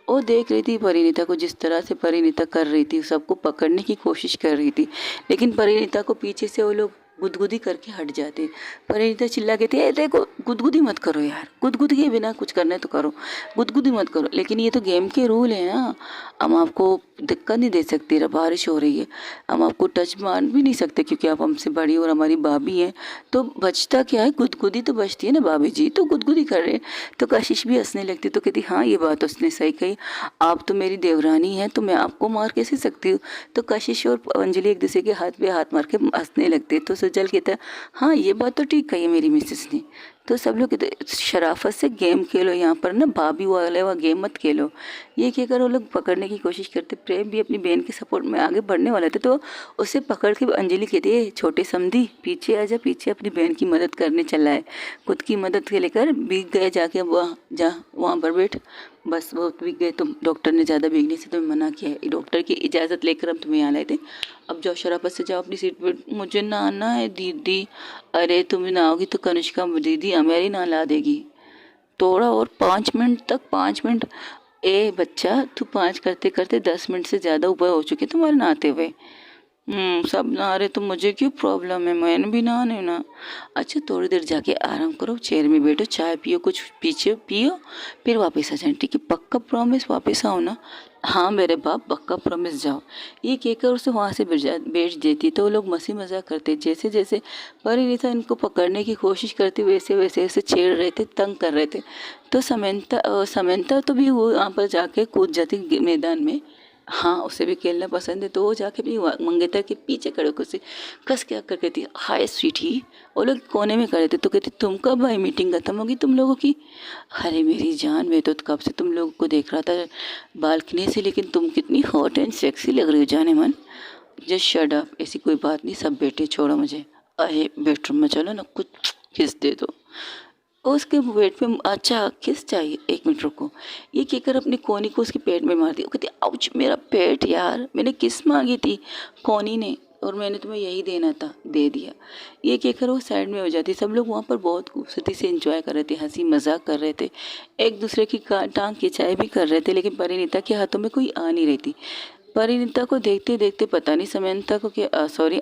वो देख रही थी परिणीता को, जिस तरह से परिणीता कर रही थी, सबको पकड़ने की कोशिश कर रही थी, लेकिन परिणीता को पीछे से वो लोग गुदगुदी करके हट जाते। परिणीता चिल्ला के थी देखो गुदगुदी मत करो यार, गुदगुदी के बिना कुछ करना है तो करो, गुदगुदी मत करो। लेकिन ये तो गेम के रूल है ना, हम आपको दिक्कत नहीं दे सकते, बारिश हो रही है, हम आपको टच मार भी नहीं सकते, क्योंकि आप हमसे बड़ी और हमारी भाभी हैं। तो बचता क्या है, गुदगुदी तो बचती है ना भाभी जी, तो गुदगुदी कर रहे हैं। तो कशिश भी हंसने लगती, तो कहती हाँ ये बात उसने सही कही, आप तो मेरी देवरानी हैं, तो मैं आपको मार कैसे सकती हूँ? तो कशिश और अंजलि एक दूसरे के हाथ पे हाथ मार के हंसने लगते। तो सुजल कहता है हाँ ये बात तो ठीक कही है मेरी मिसेस ने। तो सब लोग कहते शराफत से गेम खेलो, यहाँ पर ना भाभी वाले वह गेम मत खेलो। ये कहकर वो लोग पकड़ने की कोशिश करते। प्रेम भी अपनी बहन के सपोर्ट में आगे बढ़ने वाला था, तो उसे पकड़ के अंजलि कहती है छोटे समधी पीछे आ जा, पीछे अपनी बहन की मदद करने चला है, खुद की मदद के लेकर भीग गए, जाके वहाँ पर बैठ, बस बहुत भीग गए तुम, डॉक्टर ने ज़्यादा भीगने से तुम्हें मना किया है, डॉक्टर की इजाज़त लेकर हम तुम्हें यहाँ लाए थे, अब जाओ शराफत से जाओ अपनी सीट पर। मुझे नहाना है दीदी। अरे तुम नहाओगी तो कनिष्का दीदी हमारी नहला देगी, थोड़ा और 5 मिनट तक, 5 मिनट। ए बच्चा तू 5 करते करते 10 मिनट से ज़्यादा ऊपर हो चुके तुम्हारे नहाते हुए। सब नहा रहे तो मुझे क्यों प्रॉब्लम है, मैंने भी नहाने ना। अच्छा थोड़ी देर जाके आराम करो, चेयर में बैठो, चाय पियो, कुछ पीछे पियो, फिर वापस आ जाए, ठीक है? पक्का प्रॉमिस वापस आओ ना? हाँ मेरे बाप पक्का प्रॉमिस, जाओ। ये कहकर उसे वहाँ से बैठ देती। तो वो लोग मस्ती मजाक करते, जैसे जैसे परिणीता इनको पकड़ने की कोशिश करती वैसे वैसे उसे छेड़ रहे थे, तंग कर रहे थे। तो समंता तो भी वो वहाँ पर जाके कूद जाती मैदान में। हाँ उसे भी खेलना पसंद है, तो वो जाके भी मंगेतर के पीछे खड़े होकर उसे कस के आकर कहती हाय स्वीटी। वो लोग कोने में खड़े थे, तो कहती तुम कब भाई, मीटिंग खत्म होगी तुम लोगों की? अरे मेरी जान, मैं तो कब से तुम लोगों को देख रहा था बालकनी से, लेकिन तुम कितनी हॉट एंड सेक्सी लग रही हो जाने मन। जस्ट शट अप, ऐसी कोई बात नहीं, सब बेटे छोड़ो मुझे। अरे बेडरूम में चलो ना, कुछ किस दे दो। और उसके पेट पे अच्छा किस चाहिए, 1 मिनट रुको, ये कहकर अपनी कोनी को उसके पेट में मार दी। वो कहती आउच मेरा पेट यार, मैंने किस मांगी थी कोनी ने, और मैंने तुम्हें यही देना था, दे दिया। ये कहकर वो साइड में हो जाती। सब लोग वहाँ पर बहुत खूबसूरती से एंजॉय कर रहे थे, हंसी मजाक कर रहे थे, एक दूसरे की टांग खिंचाई भी कर रहे थे, लेकिन परिणीता के हाथों में कोई आ नहीं रही थी। परिणीता को देखते देखते पता नहीं समंता को क्या, सॉरी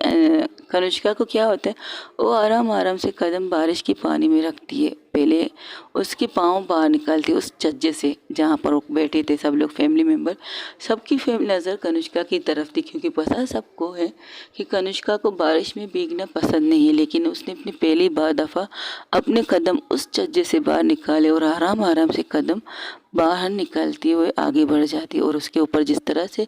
कनिष्का को क्या होता है, वो आराम आराम से कदम बारिश की पानी में रखती है। पहले उसके पाँव बाहर निकालती है उस छज्जे से जहाँ पर वो बैठे थे सब लोग, फैमिली मेम्बर। सबकी नज़र कनिष्का की तरफ थी, क्योंकि पता सबको है कि कनिष्का को बारिश में भीगना पसंद नहीं है, लेकिन उसने अपनी पहली बार दफ़ा अपने कदम उस छज्जे से बाहर निकाले और आराम आराम से कदम बाहर निकलती हुए आगे बढ़ जाती। और उसके ऊपर जिस तरह से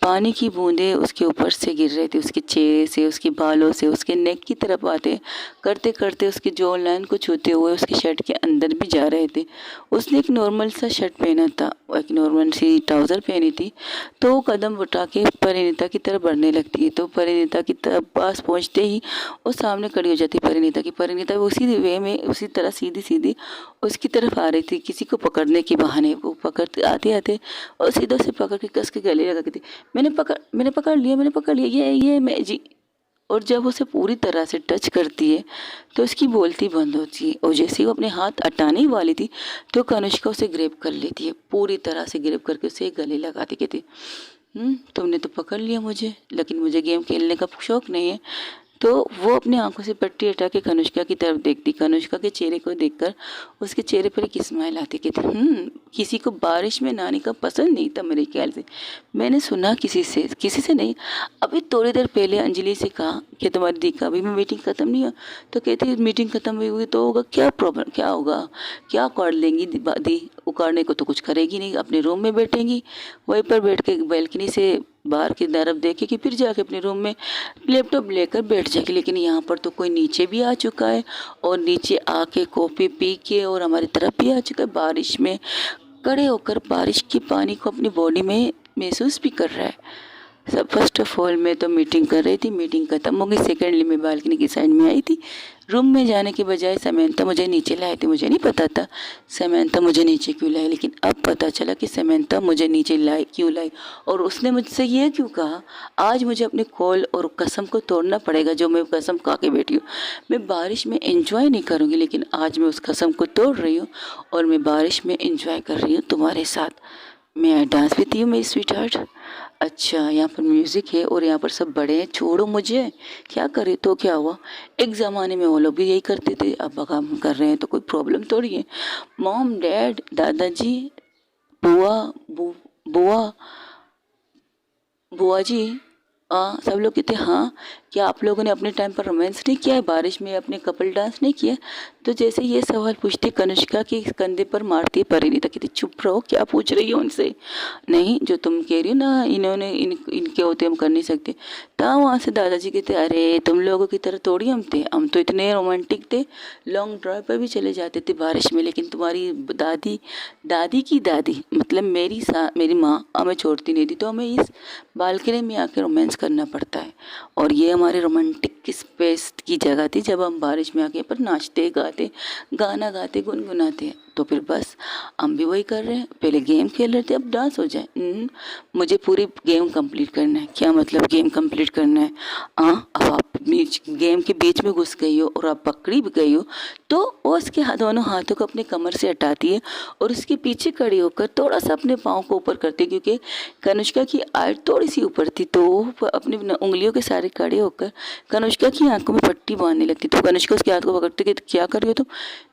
पानी की बूंदें उसके ऊपर से गिर रही थी, उसके चेहरे से, उसके बालों से, उसके नेक की तरफ आते करते करते उसके जॉ लाइन को छूते हुए उसकी शर्ट के अंदर भी जा रहे थे। उसने एक नॉर्मल सा शर्ट पहना था, एक नॉर्मल सी ट्राउज़र पहनी थी। तो वो कदम उठा के परिणीता की तरफ बढ़ने लगती है। तो परिणीता की तरफ पास पहुँचते ही वो सामने खड़ी हो जाती परिणीता की। परिणीता उसी वे में उसी तरह सीधी सीधी उसकी तरफ आ रही थी, किसी को पकड़ने के बहाने। वो पकड़ते आते आते और सीधा से पकड़ के कस के गले लगा के थी, मैंने पकड़ लिया, ये मैं जी। और जब उसे पूरी तरह से टच करती है तो उसकी बोलती बंद होती है, और जैसे ही वो अपने हाथ हटाने ही वाली थी तो कनिष्का उसे ग्रेप कर लेती है, पूरी तरह से ग्रेप करके उसे गले लगाती, कहती तुमने तो पकड़ लिया मुझे, लेकिन मुझे गेम खेलने का शौक नहीं है। तो वो अपनी आंखों से पट्टी हटा के कनिष्का की तरफ देखती। कनिष्का के चेहरे को देखकर उसके चेहरे पर एक स्माइल आती, कहती किसी को बारिश में नहाने का पसंद नहीं था मेरे ख्याल से, मैंने सुना किसी से नहीं। अभी थोड़ी देर पहले अंजलि से कहा कि तुम्हारी दी का अभी भी मीटिंग ख़त्म नहीं हुआ, तो कहती मीटिंग ख़त्म हुई हुई तो होगा क्या, प्रॉब्लम क्या होगा, क्या उखाड़ लेंगी दी, उखाड़ने को तो कुछ करेगी नहीं, अपने रूम में बैठेंगी, वहीं पर बैठ के बैल्कनी से बाहर की तरफ देखेगी, फिर जाके अपने रूम में लैपटॉप लेकर बैठ जाएगी। लेकिन यहाँ पर तो कोई नीचे भी आ चुका है, और नीचे आके कॉफ़ी पी के और हमारी तरफ भी आ चुका है, बारिश में खड़े होकर बारिश के पानी को अपनी बॉडी में महसूस भी कर रहा है। सब फर्स्ट ऑफ ऑल मैं तो मीटिंग कर रही थी, मीटिंग खत्म हो गई। सेकेंडली मैं बालकनी की साइड में आई थी, रूम में जाने के बजाय समंता मुझे नीचे लाई थी। मुझे नहीं पता था समंता मुझे नीचे क्यों लाई, लेकिन अब पता चला कि समंता मुझे नीचे क्यों लाई, और उसने मुझसे ये क्यों कहा। आज मुझे अपने कॉल और कसम को तोड़ना पड़ेगा, जो मैं कसम खा के बैठी हूँ। मैं बारिश में एंजॉय नहीं करूँगी, लेकिन आज मैं उस कसम को तोड़ रही हूँ और मैं बारिश में एंजॉय कर रही हूँ तुम्हारे साथ। मैं डांस भी थी हूँ मेरी स्वीट हार्ट। अच्छा यहाँ पर म्यूज़िक है और यहाँ पर सब बड़े हैं, छोड़ो मुझे, क्या करे तो क्या हुआ, एक ज़माने में वो लोग भी यही करते थे, अब हम कर रहे हैं तो कोई प्रॉब्लम थोड़ी है। मॉम डैड दादाजी बुआ बुआ बुआ जी, सब लोग कहते हाँ, क्या आप लोगों ने अपने टाइम पर रोमांस नहीं किया है, बारिश में अपने कपल डांस नहीं किया। तो जैसे ये सवाल पूछती कनिष्का के कंधे पर मारती है परिणीता, कहती चुप रहो, क्या पूछ रही हो उनसे, नहीं जो तुम कह रही हो ना इन्होंने इनके होते हम कर नहीं सकते। तब वहाँ से दादाजी कहते अरे तुम लोगों की तरह थोड़ी हम थे, हम तो इतने रोमांटिक थे, लॉन्ग ड्राइव पर भी चले जाते थे बारिश में, लेकिन तुम्हारी दादी दादी की दादी मतलब मेरी माँ हमें छोड़ती नहीं थी, तो हमें इस बालकनी में आके रोमांस करना पड़ता है। और ये हमारे रोमांटिक स्पेस की जगह थी, जब हम बारिश में आके पर नाचते गाते गाना गाते गुनगुनाते। तो फिर बस हम भी वही कर रहे हैं, पहले गेम खेल रहे थे अब डांस हो जाए। मुझे पूरी गेम कंप्लीट करना है। क्या मतलब गेम कंप्लीट करना है? अब आप गेम के बीच में घुस गई हो और आप पकड़ी भी गई हो, तो वो उसके दोनों हाथों को अपने कमर से हटाती है और उसके पीछे खड़ी होकर थोड़ा सा अपने पाँव को ऊपर करती है, क्योंकि कनिष्का की हाइट थोड़ी सी ऊपर थी, तो वो अपनी उंगलियों के सारे खड़े होकर कनिष्का की आंखों में पट्टी बांधने लगती। तो कनिष्का उसके हाथ को पकड़ते कि क्या कर रही हो तुम?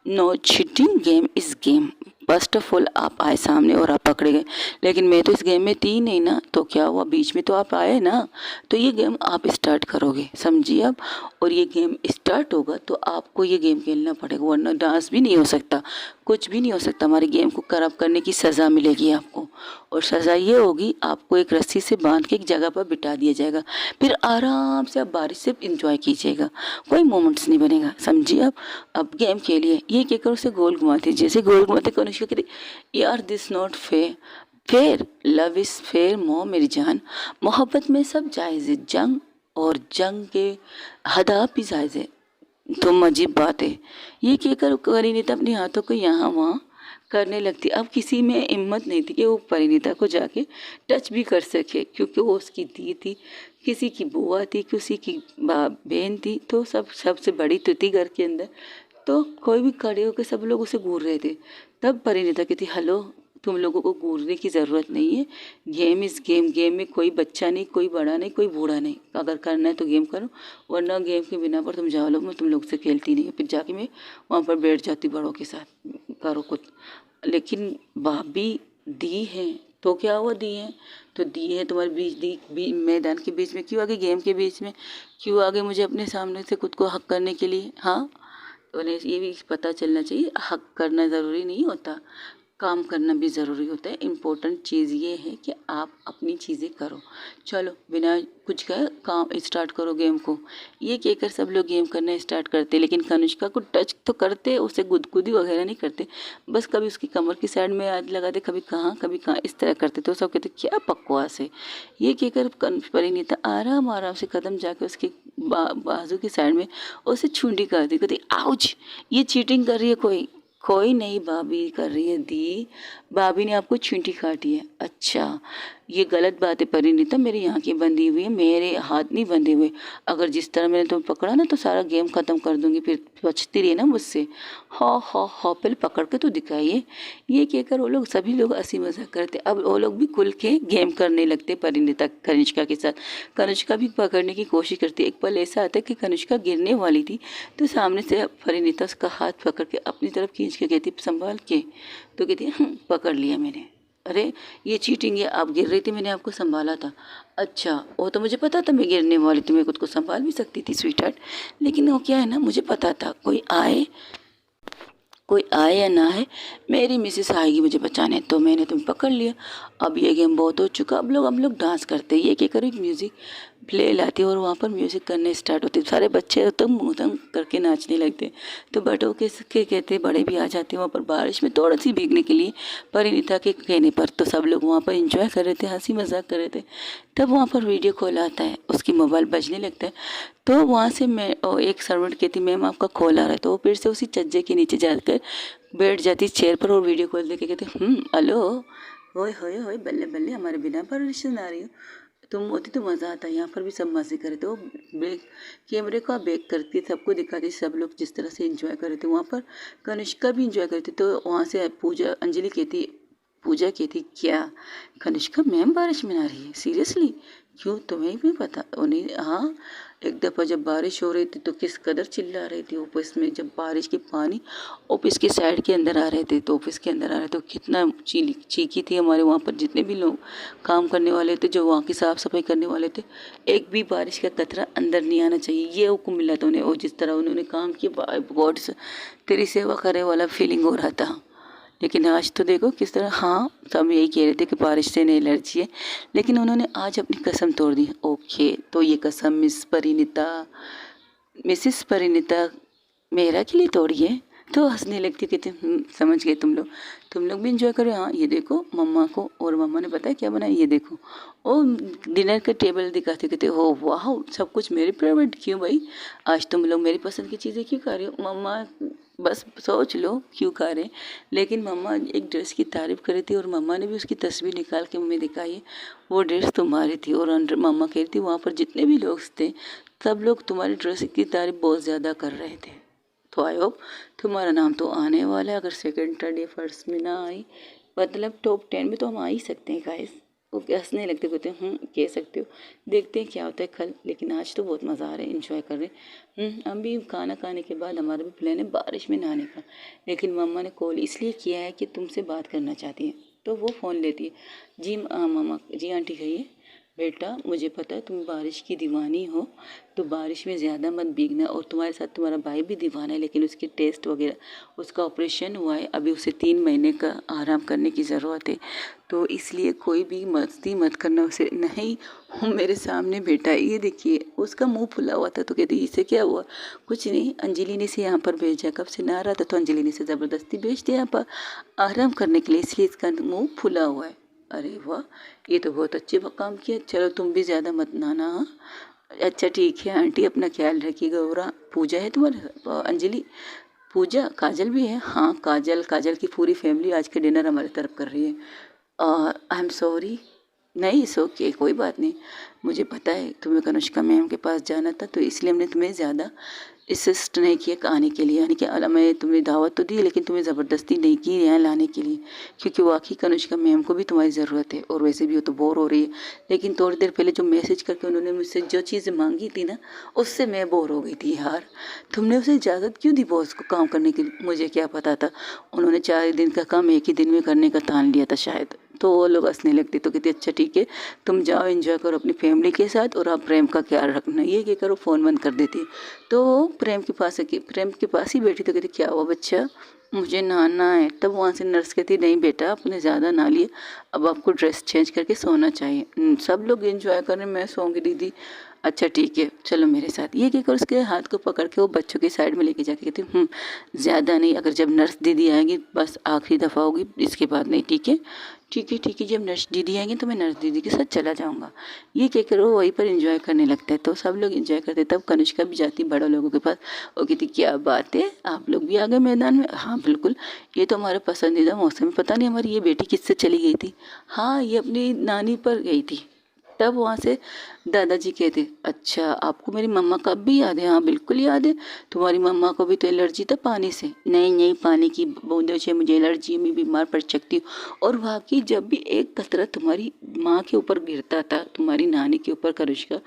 No cheating, game is game. First of all आप आए सामने और आप पकड़े गए, लेकिन मैं तो इस गेम में थी नहीं ना, तो क्या हुआ, बीच में तो आप आए ना, तो ये गेम आप स्टार्ट करोगे, समझिए आप। और ये गेम स्टार्ट होगा तो आपको ये गेम खेलना पड़ेगा, वरना डांस भी नहीं हो सकता, कुछ भी नहीं हो सकता। हमारे गेम को खराब करने की सज़ा मिलेगी आपको, और सज़ा ये होगी आपको एक रस्सी से बांध के एक जगह पर बिठा दिया जाएगा, फिर आराम से आप बारिश से इंजॉय कीजिएगा, कोई मोमेंट्स नहीं बनेगा, समझिए आप। अब गेम खेलिए, ये कहकर उसे गोल घुमाती, जैसे गोल घुमाते कनिष्का कहती यार this not fair, fair love is fair मोम मेरी जान, मोहब्बत में सब जायज़ है, जंग और जंग के हदाफ भी जायज़ है, तुम अजीब बात है, ये कहकर परिणीता अपने हाथों को यहाँ वहाँ करने लगती। अब किसी में हिम्मत नहीं थी कि वो परिणीता को जाके टच भी कर सके, क्योंकि वो उसकी दी थी, किसी की बुआ थी, किसी की बहन थी, तो सबसे बड़ी तो थी घर के अंदर। तो कोई भी खड़े होकर सब लोग उसे घूर रहे थे। तब परिणीता कहती, हेलो, तुम लोगों को घूरने की ज़रूरत नहीं है। गेम इज़ गेम, गेम में कोई बच्चा नहीं, कोई बड़ा नहीं, कोई बूढ़ा नहीं। अगर करना है तो गेम करो, वरना गेम के बिना पर तुम जाओ लो, मैं तुम लोग से खेलती नहीं। फिर जाके मैं वहाँ पर बैठ जाती बड़ों के साथ, करो कुछ। लेकिन भाभी दी हैं तो क्या हुआ, दी हैं तो दी है तुम्हारे बीच, मैदान के बीच में क्यों आ गई, गेम के बीच में क्यों आ गई, मुझे अपने सामने से खुद को हक करने के लिए। हाँ, तो उन्हें ये भी पता चलना चाहिए, हक करना ज़रूरी नहीं होता, काम करना भी ज़रूरी होता है। इम्पोर्टेंट चीज़ ये है कि आप अपनी चीज़ें करो। चलो, बिना कुछ कहे काम स्टार्ट करो गेम को, ये कहकर सब लोग गेम करना स्टार्ट करते। लेकिन कनिष्का को टच तो करते, उसे गुदगुदी वगैरह नहीं करते, बस कभी उसकी कमर की साइड में हाथ लगाते, कभी कहाँ इस तरह करते। तो सब कहते क्या बकवास है, ये कहकर परिणीता आराम आराम से कदम जाके उसके बाजू की साइड में उसे छुंडी कर दी। कहती आउच, ये चीटिंग कर रही है, कोई कोई नहीं भाभी कर रही है। दी, भाभी ने आपको छींटी काटी है। अच्छा, ये गलत बात है परिणीता, मेरी आंखें बंधी हुई है, मेरे हाथ नहीं बंधे हुए। अगर जिस तरह मैंने तुम्हें पकड़ा ना तो सारा गेम ख़त्म कर दूंगी, फिर बचती रही ना मुझसे। हा पहले पकड़ के तो दिखाइए। ये कहकर वो लोग सभी लोग हंसी मजाक करते। अब वो लोग भी खुल के गेम करने लगते परिणीता कनिष्का के साथ। कनिष्का भी पकड़ने की कोशिश करती। एक पल ऐसा आता है कि कनिष्का गिरने वाली थी, तो सामने से परिणीता उसका हाथ पकड़ के अपनी तरफ खींच के कहती संभाल के, तो कहती पकड़ लिया मैंने। अरे ये चीटिंग है, आप गिर रही थी, मैंने आपको संभाला था। अच्छा, वो तो मुझे पता था मैं गिरने वाली थी, मैं खुद को संभाल भी सकती थी स्वीट हार्ट, लेकिन वो क्या है ना, मुझे पता था कोई आए या ना आए, मेरी मिसेस आएगी मुझे बचाने, तो मैंने तुम्हें पकड़ लिया। अब ये गेम बहुत हो चुका, अब हम लोग डांस करते हैं। ये क्या करो, म्यूज़िक प्ले लाती है और वहाँ पर म्यूज़िक करने स्टार्ट होते, सारे बच्चे तो मुँह तंग करके नाचने लगते। तो बड़ों के कहते बड़े भी आ जाते वहाँ पर बारिश में थोड़ा सी भीगने के लिए परिणीता के कहने पर। तो सब लोग वहाँ पर इंजॉय कर रहे थे, हंसी मजाक कर रहे थे। तब वहाँ पर वीडियो कॉल आता है, उसकी मोबाइल बजने लगता है। तो वहाँ से मैं एक सर्वेंट कहती मैम आपका कॉल आ रहा है, तो वो फिर से उसी छज्जे के नीचे जाकर बैठ जाती चेयर पर और वीडियो कॉल देके कहते हेलो, होए होए होए, बल्ले बल्ले, हमारे बिना परमिशन आ रही हो, तुम होती तो मज़ा आता। यहाँ पर भी सब मज़े करे थे। वो बैक कैमरे को बैक करती, सबको दिखाती, सब लोग जिस तरह से एंजॉय कर रहे थे। वहाँ पर कनिष्का भी एंजॉय करती। तो वहाँ से पूजा कहती क्या कनिष्का मैम बारिश में आ रही है, सीरियसली क्यों, तुम्हें भी पता उन्हें। हाँ, एक दफ़ा जब बारिश हो रही थी तो किस कदर चिल्ला रही थी ऑफिस में, जब बारिश के पानी ऑफिस के साइड के अंदर आ रहे थे, तो ऑफिस के अंदर आ रहे तो कितना चीखी थी। हमारे वहाँ पर जितने भी लोग काम करने वाले थे, जो वहाँ की साफ़ सफाई करने वाले थे, एक भी बारिश का कतरा अंदर नहीं आना चाहिए, ये हुक्म मिला था उन्हें। और जिस तरह उन्होंने काम किया, गॉड से तेरी सेवा करे वाला फीलिंग हो रहा था। लेकिन आज तो देखो किस तरह, हाँ सब यही कह रहे थे कि बारिश से नहीं एलर्जी है, लेकिन उन्होंने आज अपनी कसम तोड़ दी। ओके, तो ये कसम मिसिस परिणीता मेरा के लिए तोड़ी है। तो हंसने लगती, कहते समझ गए तुम लोग भी इंजॉय करो। हाँ, ये देखो मम्मा को, और मम्मा ने पता है क्या बनाया, ये देखो। ओ डिनर का टेबल दिखाते, कहते हो वाह, सब कुछ मेरे फेवरेट। क्यों भाई, आज तुम लोग मेरी पसंद की चीज़ें क्यों खा रहे हो मम्मा, बस सोच लो क्यों खा रहे हैं। लेकिन मम्मा एक ड्रेस की तारीफ़ कर रही थी और मम्मा ने भी उसकी तस्वीर निकाल के मम्मी दिखाई है, वो ड्रेस तुम्हारी थी। और अंदर मम्मा कह रही थी वहाँ पर जितने भी लोग थे, सब लोग तुम्हारी ड्रेस की तारीफ़ बहुत ज़्यादा कर रहे थे। तो आई होप तुम्हारा नाम तो आने वाला है, अगर सेकंड थर्ड या फर्स्ट में ना आई, मतलब टॉप 10 में तो हम आ ही सकते हैं गाइस। वो हंसने लगते, कहते कह सकते हो, देखते हैं क्या होता है कल। लेकिन आज तो बहुत मज़ा आ रहा है, इंजॉय कर रहे हैं। हम भी खाना खाने के बाद हमारा भी प्लान है बारिश में नहाने का, लेकिन मम्मा ने कॉल इसलिए किया है कि तुमसे बात करना चाहती है। तो वो फ़ोन लेती है, जी मामा जी आंटी कहिए। बेटा मुझे पता है तुम बारिश की दीवानी हो, तो बारिश में ज़्यादा मत भीगना, और तुम्हारे साथ तुम्हारा भाई भी दीवाना है, लेकिन उसके टेस्ट वगैरह, उसका ऑपरेशन हुआ है, अभी उसे 3 महीने का आराम करने की ज़रूरत है, तो इसलिए कोई भी मस्ती मत करना उसे। नहीं हूँ मेरे सामने बेटा, ये देखिए उसका मुंह फुला हुआ था, तो कहती इसे क्या हुआ, कुछ नहीं, अंजलि ने इसे यहाँ पर भेजा, कब से ना रहा था, तो अंजलि ने इसे ज़बरदस्ती भेज दिया यहाँ पर आराम करने के लिए, इसलिए इसका मुँह फुला हुआ है। अरे वाह, ये तो बहुत अच्छे काम किया, चलो तुम भी ज़्यादा मत नहाना। हाँ, अच्छा ठीक है आंटी, अपना ख्याल रखिएगा। और पूजा है तुम्हारे अंजलि, पूजा, काजल भी है। हाँ काजल, काजल की पूरी फैमिली आज के डिनर हमारी तरफ कर रही है। I am sorry. नहीं इट्स ओके, कोई बात नहीं। मुझे पता है तुम्हें कनुष्का मैम के पास जाना था, तो इसलिए हमने तुम्हें ज़्यादा इंसिस्ट नहीं किया आने के लिए। यानी कि मैं तुम्हें दावत तो दी, लेकिन तुम्हें ज़बरदस्ती नहीं की यहाँ लाने के लिए, क्योंकि वाकई कनुष्का मैम को भी तुम्हारी ज़रूरत है। और वैसे भी वो तो बोर हो रही है। लेकिन थोड़ी देर पहले जो मैसेज करके उन्होंने मुझसे जो चीज़ें मांगी थी ना, उससे मैं बोर हो गई थी यार। तुमने उसे इजाज़त क्यों दी बॉस को काम करने के लिए? मुझे क्या पता था। उन्होंने 4 दिन का काम एक ही दिन में करने का ठान लिया था शायद। तो वो लोग हंसने लगते, तो कहते अच्छा ठीक है, तुम जाओ एंजॉय करो अपनी फैमिली के साथ, और आप प्रेम का ख्याल रखना। ये क्या करो, फ़ोन बंद कर देती। तो वो प्रेम के पास ही बैठी, तो कहती क्या हुआ बच्चा, मुझे नहाना है। तब वहाँ से नर्स कहती नहीं बेटा, आपने ज़्यादा नहा लिया, अब आपको ड्रेस चेंज करके सोना चाहिए। सब लोग एंजॉय कर रहे हैं, मैं सोऊंगी दीदी। अच्छा ठीक है चलो मेरे साथ। ये कहकर उसके हाथ को पकड़ के वो बच्चों की साइड में लेके जाके कहती ज़्यादा नहीं, अगर जब नर्स दीदी आएंगी बस आखिरी दफ़ा होगी, इसके बाद नहीं, ठीक है ठीक है ठीक है। जब नर्स दीदी आएंगी तो मैं नर्स दीदी के साथ चला जाऊँगा। ये कहकर वो वहीं पर एंजॉय करने लगता है। तो सब लोग एंजॉय करते, तब कनिष्का भी जाती बड़े लोगों के पास। वो कहती क्या बात है, आप लोग भी आ गए मैदान में? हाँ बिल्कुल, ये तो हमारा पसंदीदा मौसम है। पता नहीं हमारी ये बेटी किससे चली गई थी। हाँ ये अपनी नानी पर गई थी। तब वहाँ से दादाजी कहते अच्छा आपको मेरी मम्मा का भी याद है? हाँ बिल्कुल याद है, तुम्हारी मम्मा को भी तो एलर्जी था पानी से। नहीं नहीं, पानी की बूंदों से मुझे एलर्जी, मैं बीमार पड़ सकती हूँ। और वाकई जब भी एक कतरा तुम्हारी माँ के ऊपर गिरता था, तुम्हारी नानी के ऊपर करुष्का,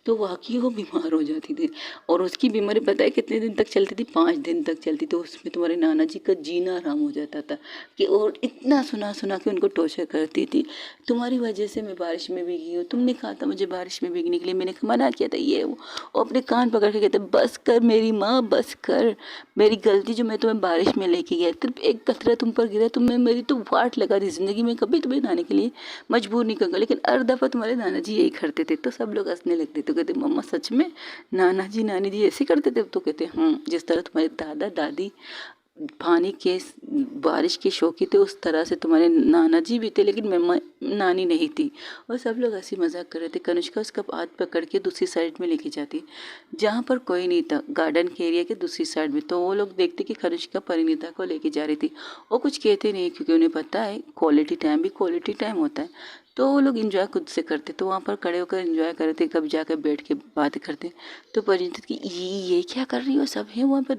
तो वाकई वो बीमार हो जाती थी। और उसकी बीमारी पता है कितने दिन तक चलती थी? 5 दिन तक चलती। तो उसमें तुम्हारे नाना जी का जीना आराम हो जाता था कि, और इतना सुना सुना के उनको टॉर्चर करती थी। तुम्हारी वजह से मैं बारिश में भीगी हूँ, तुमने कहा था मुझे बारिश में भीगने के लिए, मैंने मना किया था, ये वो अपने कान पकड़ के कहते बस कर मेरी माँ, बस कर, मेरी गलती जो मैं तुम्हें बारिश में लेके गया, सिर्फ एक कतरा तुम पर गिरा, तुम्हें मेरी तो वाट लगा दी जिंदगी में, कभी तुम्हें नहाने के लिए मजबूर नहीं करूँगा। लेकिन हर दफ़ा तुम्हारे नाना जी यही करते थे। तो सब लोग हंसने लगते। तो कहते मम्मा सच में नाना जी नानी जी ऐसे करते थे? तो कहते जिस तरह तुम्हारे दादा दादी पानी के बारिश के शौकी थे, उस तरह से तुम्हारे नाना जी भी थे, लेकिन मैं नानी नहीं थी। और सब लोग हंसी मजाक कर रहे थे। कनिष्का उसका हाथ पकड़ के दूसरी साइड में लेके जाती, जहाँ पर कोई नहीं था, गार्डन के एरिया के दूसरी साइड में। तो वो लोग देखते कि कनिष्का परिणीता को लेके जा रही थी। वो कुछ कहते नहीं, क्योंकि उन्हें पता है क्वालिटी टाइम भी क्वालिटी टाइम होता है। तो वो लोग इन्जॉय खुद से करते। तो वहाँ पर खड़े होकर इन्जॉय करते, कब जाकर बैठ के बातें करते। तो परिणीता की ये क्या कर रही हो, सब है वहाँ पर,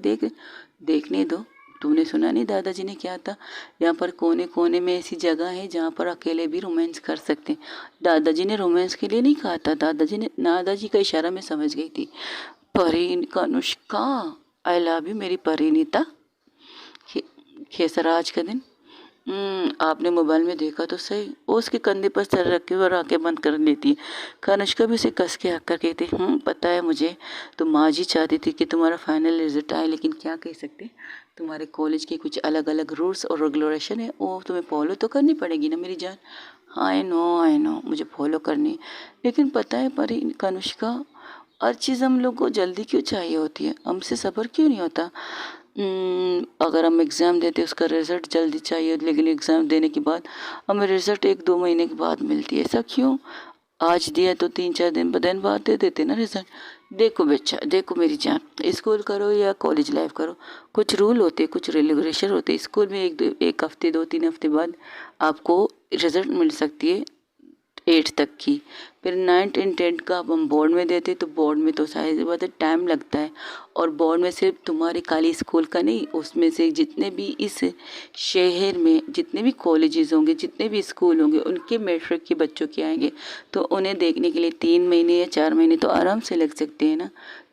देखने दो। तूने सुना नहीं दादाजी ने क्या था? यहाँ पर कोने कोने में ऐसी जगह है जहाँ पर अकेले भी रोमांस कर सकते हैं। दादाजी ने रोमांस के लिए नहीं कहा था, दादाजी का इशारा मैं समझ गई थी। कनुष्का, आई लव यू मेरी परिणीता। कैसा रहा आज का दिन? आपने मोबाइल में देखा तो सही। वो उसके कंधे पर सर रख के और आंखें बंद कर लेती है। कनिष्का भी उसे कस के हक कर कहती पता है मुझे, तो माँ जी चाहती थी कि तुम्हारा फाइनल रिजल्ट आए, लेकिन क्या कह सकते, तुम्हारे कॉलेज के कुछ अलग अलग रूल्स और रेगुलेशन है, वो तुम्हें फॉलो तो करनी पड़ेगी ना मेरी जान। आई नो मुझे फॉलो करनी है, लेकिन पता है पर कनिष्का, हर चीज़ हम लोग को जल्दी क्यों चाहिए होती है, हमसे सब्र क्यों नहीं होता? अगर हम एग्ज़ाम देते उसका रिज़ल्ट जल्दी चाहिए, लेकिन एग्ज़ाम देने के बाद हमें रिज़ल्ट 1-2 महीने के बाद मिलती है, ऐसा क्यों? आज दिया तो 3-4 दिन बाद दे देते ना रिज़ल्ट। देखो बच्चा, देखो मेरी जान, स्कूल करो या कॉलेज लाइफ करो, कुछ रूल होते, कुछ रेगुलेशन होते। स्कूल में एक हफ्ते 2-3 हफ्ते बाद आपको रिज़ल्ट मिल सकती है 8th तक की। फिर 9th एंड 10th का अब हम बोर्ड में देते, तो बोर्ड में तो शायद बहुत टाइम लगता है। और बोर्ड में सिर्फ तुम्हारे खाली स्कूल का नहीं, उसमें से जितने भी इस शहर में जितने भी कॉलेजेस होंगे, जितने भी स्कूल होंगे, उनके मैट्रिक के बच्चों के आएंगे, तो उन्हें देखने के लिए 3 महीने या 4 महीने तो आराम से लग सकते हैं ना।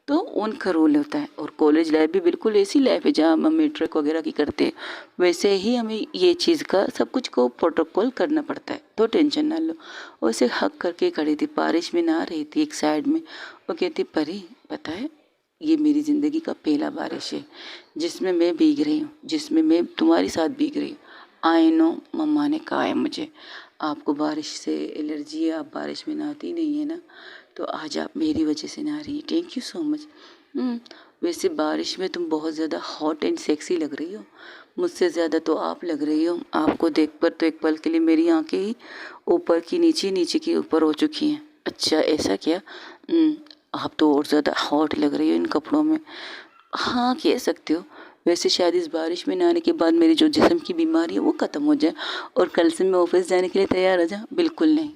तो उनका रोल होता है। और कॉलेज लाइफ भी बिल्कुल ऐसी लाइफ है जहाँ हम मैट्रिक वगैरह की करते हैं, वैसे ही हमें ये चीज़ का सब कुछ को प्रोटोकॉल करना पड़ता है। तो टेंशन ना लो। उसे हक करके खड़ी थी, बारिश में नहा रही थी एक साइड में। वो कहती परी पता है, ये मेरी ज़िंदगी का पहला बारिश है जिसमें मैं भीग रही हूँ, जिसमें मैं तुम्हारे साथ भीग रही हूँ। आई नो, मम्मा ने कहा है मुझे आपको बारिश से एलर्जी है, आप बारिश में नहाती नहीं है ना, तो आज आप मेरी वजह से नहा रही है। Thank you so much. वैसे बारिश में तुम बहुत ज़्यादा हॉट एंड सेक्सी लग रही हो, मुझसे ज़्यादा तो आप लग रही हो। आपको देख कर तो एक पल के लिए मेरी आंखें ही ऊपर की नीचे, नीचे की ऊपर हो चुकी हैं। अच्छा ऐसा क्या? आप तो और ज़्यादा हॉट लग रही हो इन कपड़ों में। हाँ, कह सकते हो। वैसे शायद इस बारिश में नहाने के बाद मेरी जो जिस्म की बीमारी है वो ख़त्म हो जाए और कल से मैं ऑफिस जाने के लिए तैयार हो जाऊँ। बिल्कुल नहीं।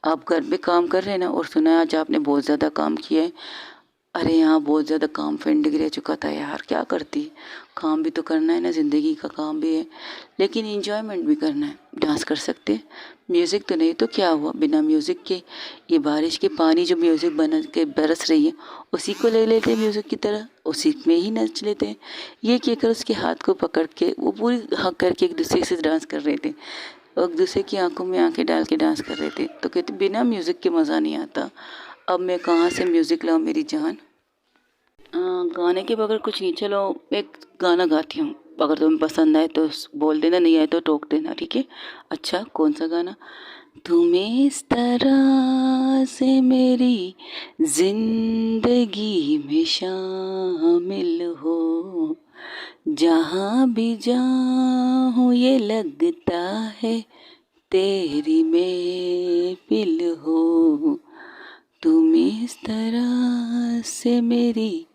आप घर पे काम कर रहे हैं ना, और सुना है आज आपने बहुत ज़्यादा काम किया है। अरे यहाँ बहुत ज़्यादा काम पेंडिंग रह चुका था यार, क्या करती। काम भी तो करना है ना, ज़िंदगी का काम भी है, लेकिन इंजॉयमेंट भी करना है। डांस कर सकते हैं, म्यूज़िक तो नहीं तो क्या हुआ बिना म्यूज़िक के। ये बारिश के पानी जो म्यूज़िक बना के बरस रही है, उसी को ले लेते हैं म्यूज़िक की तरह, उसी में ही नच लेते हैं। ये कहकर उसके हाथ को पकड़ के वो पूरी हक करके एक दूसरे से डांस कर रहे थे, और एक दूसरे की आंखों में आंखें डाल के डांस कर रहे थे। तो कहते बिना म्यूज़िक के मज़ा नहीं आता। अब मैं कहाँ से म्यूज़िक लाऊं मेरी जान। गाने के बगैर कुछ नहीं। चलो एक गाना गाती हूँ, अगर तुम्हें पसंद आए तो बोल देना, नहीं आए तो टोक देना, ठीक है। अच्छा, कौन सा गाना। तुम्हें इस तरह से मेरी जिंदगी में शामिल हो, जहाँ भी जाऊँ ये लगता है तेरी महफिल हो। तुम इस तरह से मेरी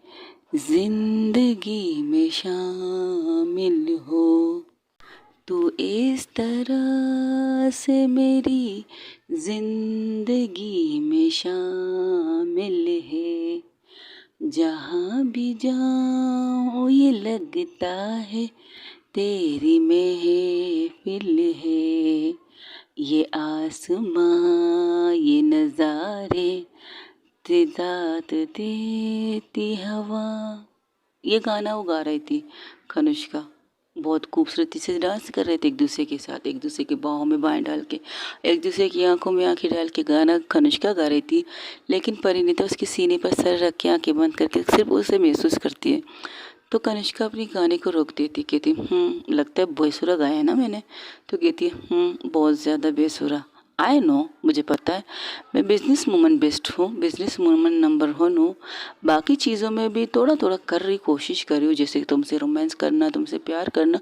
जिंदगी में शामिल हो, तू इस तरह से मेरी जिंदगी में शामिल है, जहाँ भी जाऊँ ये लगता है तेरी महफिल है। ये आसमां ये नज़ारे तेजात देती हवा। ये गाना वो गा रही थी कनुष्का। बहुत खूबसूरती से डांस कर रहे थे एक दूसरे के साथ, एक दूसरे के बाहों में बाहें डाल के, एक दूसरे की आंखों में आंखें डाल के गाना कनुष्का गा रही थी। लेकिन परिणीता उसके सीने पर सर रख के आंखें बंद करके सिर्फ उसे महसूस करती है। तो कनिष्का अपनी गाने को रोक देती, कहती लगता है बेसुरा गाया है ना मैंने। तो कहती है बहुत ज़्यादा बेसुरा। आई नो, मुझे पता है, मैं बिजनेस वूमन बेस्ट हूँ, बिजनेस वूमन नंबर 1 हूँ। बाकी चीज़ों में भी थोड़ा थोड़ा कर रही कोशिश कर रही हूँ, जैसे कि तुमसे रोमांस करना, तुमसे प्यार करना,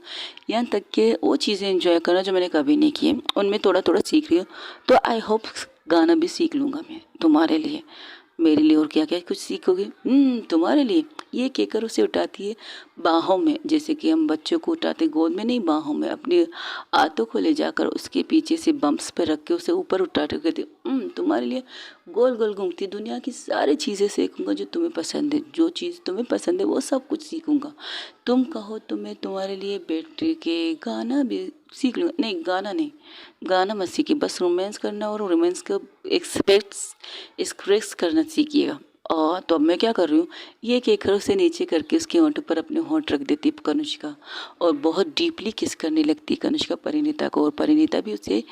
यहाँ तक कि वो चीज़ें एंजॉय करना जो मैंने कभी नहीं की, उनमें थोड़ा थोड़ा सीख रही हूँ। तो आई होप गाना भी सीख लूँगा मैं तुम्हारे लिए, मेरे लिए। और क्या क्या कुछ सीखोगे। तुम्हारे लिए। ये कहकर उसे उठाती है बाहों में, जैसे कि हम बच्चों को उठाते गोद में नहीं, बाहों में अपनी हाथों को ले जाकर उसके पीछे से बम्प्स पे रख के उसे ऊपर उठाते कहती तुम्हारे लिए गोल गोल घूमती दुनिया की सारी चीज़ें सीखूंगा जो तुम्हें पसंद है, जो चीज़ तुम्हें पसंद है वो सब कुछ सीखूंगा। तुम कहो तो मैं तुम्हारे लिए बैठ के गाना भी सीख लूँगा। नहीं, गाना नहीं, गाना मत सीखिए, बस रोमांस करना और रोमांस का एक्सप्रेस करना सीखिएगा। और तो अब मैं क्या कर रही हूँ, ये कहकर उसे नीचे करके उसके होंठों पर अपने होंठ रख देती कनुष्का, और बहुत डीपली किस करने लगती कनुष्का परिणीता को। और परिणीता भी उसे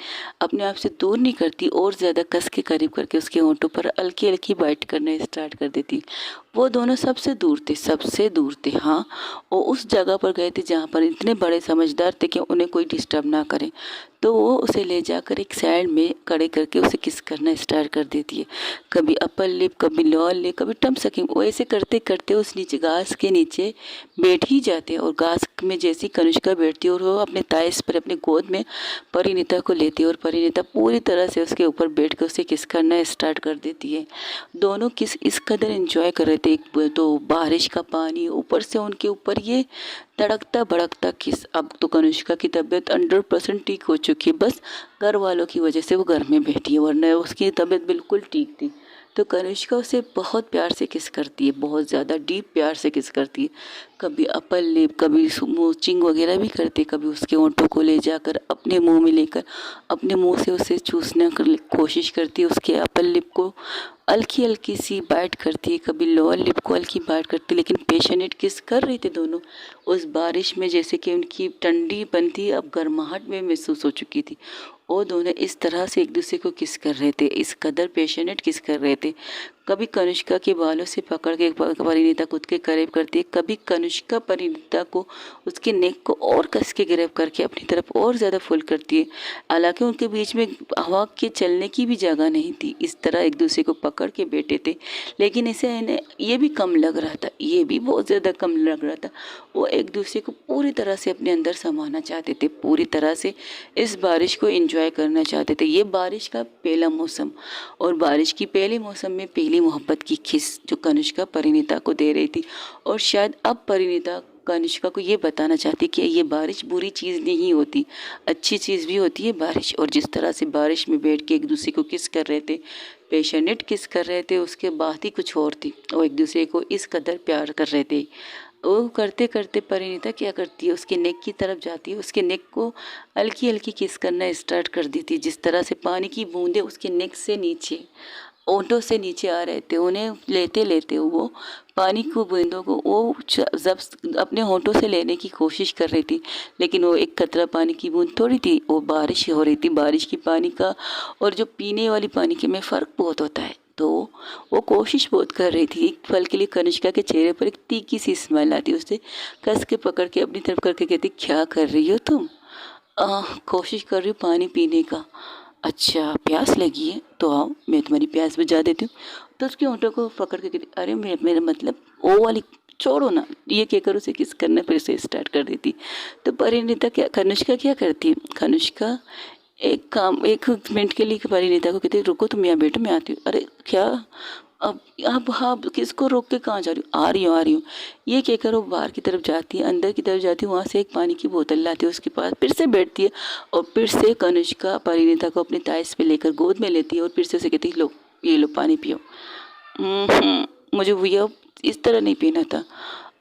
अपने आप से दूर नहीं करती, और ज़्यादा कस के करीब करके उसके होंठों पर हल्की हल्की बाइट करने स्टार्ट कर देती। वो दोनों सबसे दूर थे, सबसे दूर थे। हाँ, वो उस जगह पर गए थे जहाँ पर इतने बड़े समझदार थे कि उन्हें कोई डिस्टर्ब ना करे। तो वो उसे ले जाकर एक साइड में खड़े करके उसे किस करना स्टार्ट कर देती है। कभी अपर लिप, कभी लोअर लिप, कभी टम सकिंग। वो ऐसे करते करते उस नीचे घास के नीचे बैठ ही जाते हैं, और घास में जैसी कनुष्का बैठती है और वो अपने ताइस पर अपने गोद में परिणीता को लेती है, और परिणीता पूरी तरह से उसके ऊपर बैठ कर उसे किस करना स्टार्ट कर देती है। दोनों किस इस कदर एंजॉय कर रहे थे। एक तो बारिश का पानी, ऊपर से उनके ऊपर ये तड़कता भड़कता किस। अब तो कनिष्का की तबीयत 100% ठीक हो चुकी है, बस घर वालों की वजह से वो घर में बैठी है, वरना उसकी तबीयत बिल्कुल ठीक थी। तो कनिष्का उसे बहुत प्यार से किस करती है, बहुत ज़्यादा डीप प्यार से किस करती है। कभी अपर लिप, कभी मूचिंग वगैरह भी करती है, कभी उसके होंठों को ले जाकर अपने मुंह में लेकर अपने मुंह से उसे चूसने की कोशिश करती है। उसके अपर लिप को हल्की हल्की सी बाइट करती है, कभी लोअर लिप को हल्की बाइट करती है। लेकिन पेशेंट किस कर रहे थे दोनों उस बारिश में, जैसे कि उनकी ठंडी बनती अब गर्माहट में महसूस हो चुकी थी। वो दोनों इस तरह से एक दूसरे को किस कर रहे थे, इस कदर पेशेंट किस कर रहे थे। कभी कनिष्का के बालों से पकड़ के परिणीता खुद के करीब करती है, कभी कनिष्का परिणीता को उसके नेक को और कस के ग्रैब करके अपनी तरफ और ज़्यादा फुल करती है। हालांकि उनके बीच में हवा के चलने की भी जगह नहीं थी, इस तरह एक दूसरे को पकड़ के बैठे थे। लेकिन इसे इन्हें ये भी कम लग रहा था, ये भी बहुत ज़्यादा कम लग रहा था। वो एक दूसरे को पूरी तरह से अपने अंदर समाना चाहते थे, पूरी तरह से इस बारिश को एंजॉय करना चाहते थे। ये बारिश का पहला मौसम, और बारिश की पहले मौसम में पहली अपनी मोहब्बत की खिस जो कनिष्का परिणीता को दे रही थी। और शायद अब परिणीता कनिष्का को ये बताना चाहती कि ये बारिश बुरी चीज़ नहीं होती, अच्छी चीज़ भी होती है बारिश। और जिस तरह से बारिश में बैठ के एक दूसरे को किस कर रहे थे, पैशनेट किस कर रहे थे, उसके बात ही कुछ और थी। वो एक दूसरे को इस कदर प्यार कर रहे थे। वो करते करते परिणीता क्या करती है, उसके नेक की तरफ जाती है, उसके नेक को हल्की हल्की किस करना स्टार्ट कर देती है। जिस तरह से पानी की बूंदें उसके नेक से नीचे, ओंठों से नीचे आ रहे थे, उन्हें लेते लेते वो पानी की बूंदों को वो जब अपने होंठों से लेने की कोशिश कर रही थी, लेकिन वो एक कतरा पानी की बूंद थोड़ी थी, वो बारिश हो रही थी। बारिश की पानी का और जो पीने वाली पानी के में फ़र्क बहुत होता है। तो वो कोशिश बहुत कर रही थी। एक पल के लिए कनिष्का के चेहरे पर एक तीखी सी स्माइल आती, उसे कस के पकड़ के अपनी तरफ करके कहती, क्या कर रही हो तुम? कोशिश कर रही हूँ पानी पीने का। अच्छा, प्यास लगी है तो आओ मैं तुम्हारी प्यास बुझा देती हूँ। तो उसके होंठों को पकड़ के कहती, अरे मेरा मतलब ओ वाली छोड़ो ना, ये कहकर उसे किस करना फिर से स्टार्ट कर देती। तो परिणीता क्या, कनिष्का क्या करती है, कनिष्का एक मिनट के लिए परिणीता को कहती, रुको तुम यहाँ बैठो मैं आती हूँ। अरे क्या, अब हाँ किसको रोक के कहाँ जा रही हूँ, आ रही हूँ। ये कहकर वो बाहर की तरफ जाती है, अंदर की तरफ जाती है, वहाँ से एक पानी की बोतल लाती है, उसके पास फिर से बैठती है और फिर से कनिष्का परिणीता को अपने ताइस पे लेकर गोद में लेती है और फिर से उसे कहती है, लो ये लो पानी पियो। मुझे ये इस तरह नहीं पीना था।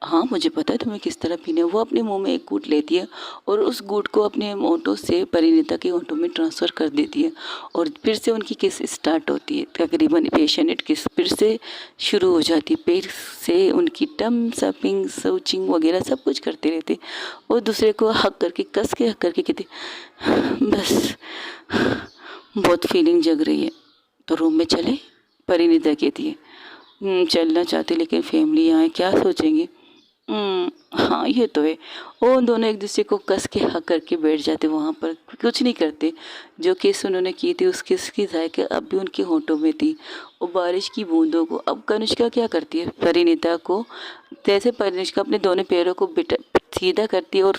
हाँ मुझे पता है तुम्हें किस तरह पीना है। वो अपने मुंह में एक घूंट लेती है और उस घूंट को अपने होंठों से परिणीता के होंठों में ट्रांसफ़र कर देती है और फिर से उनकी किस स्टार्ट होती है। तकरीबन पैशनेट किस फिर से शुरू हो जाती है। फिर से उनकी टम सपिंग सोचिंग वगैरह सब कुछ करते रहते और दूसरे को हक करके कस के हक करके कहते, बस बहुत फीलिंग जग रही है तो रूम में चले। परिणीता कहती है, चलना चाहती लेकिन फैमिली यहाँ है, क्या सोचेंगे। हाँ ये तो है। वो दोनों एक दूसरे को कस के हक करके बैठ जाते, वहाँ पर कुछ नहीं करते। जो किस उन्होंने की थी उस किस की जायके अब भी उनके होंठों में थी। वो बारिश की बूंदों को अब कनिष्का क्या करती है, परिणीता को जैसे परिणीता अपने दोनों पैरों को सीधा करती है और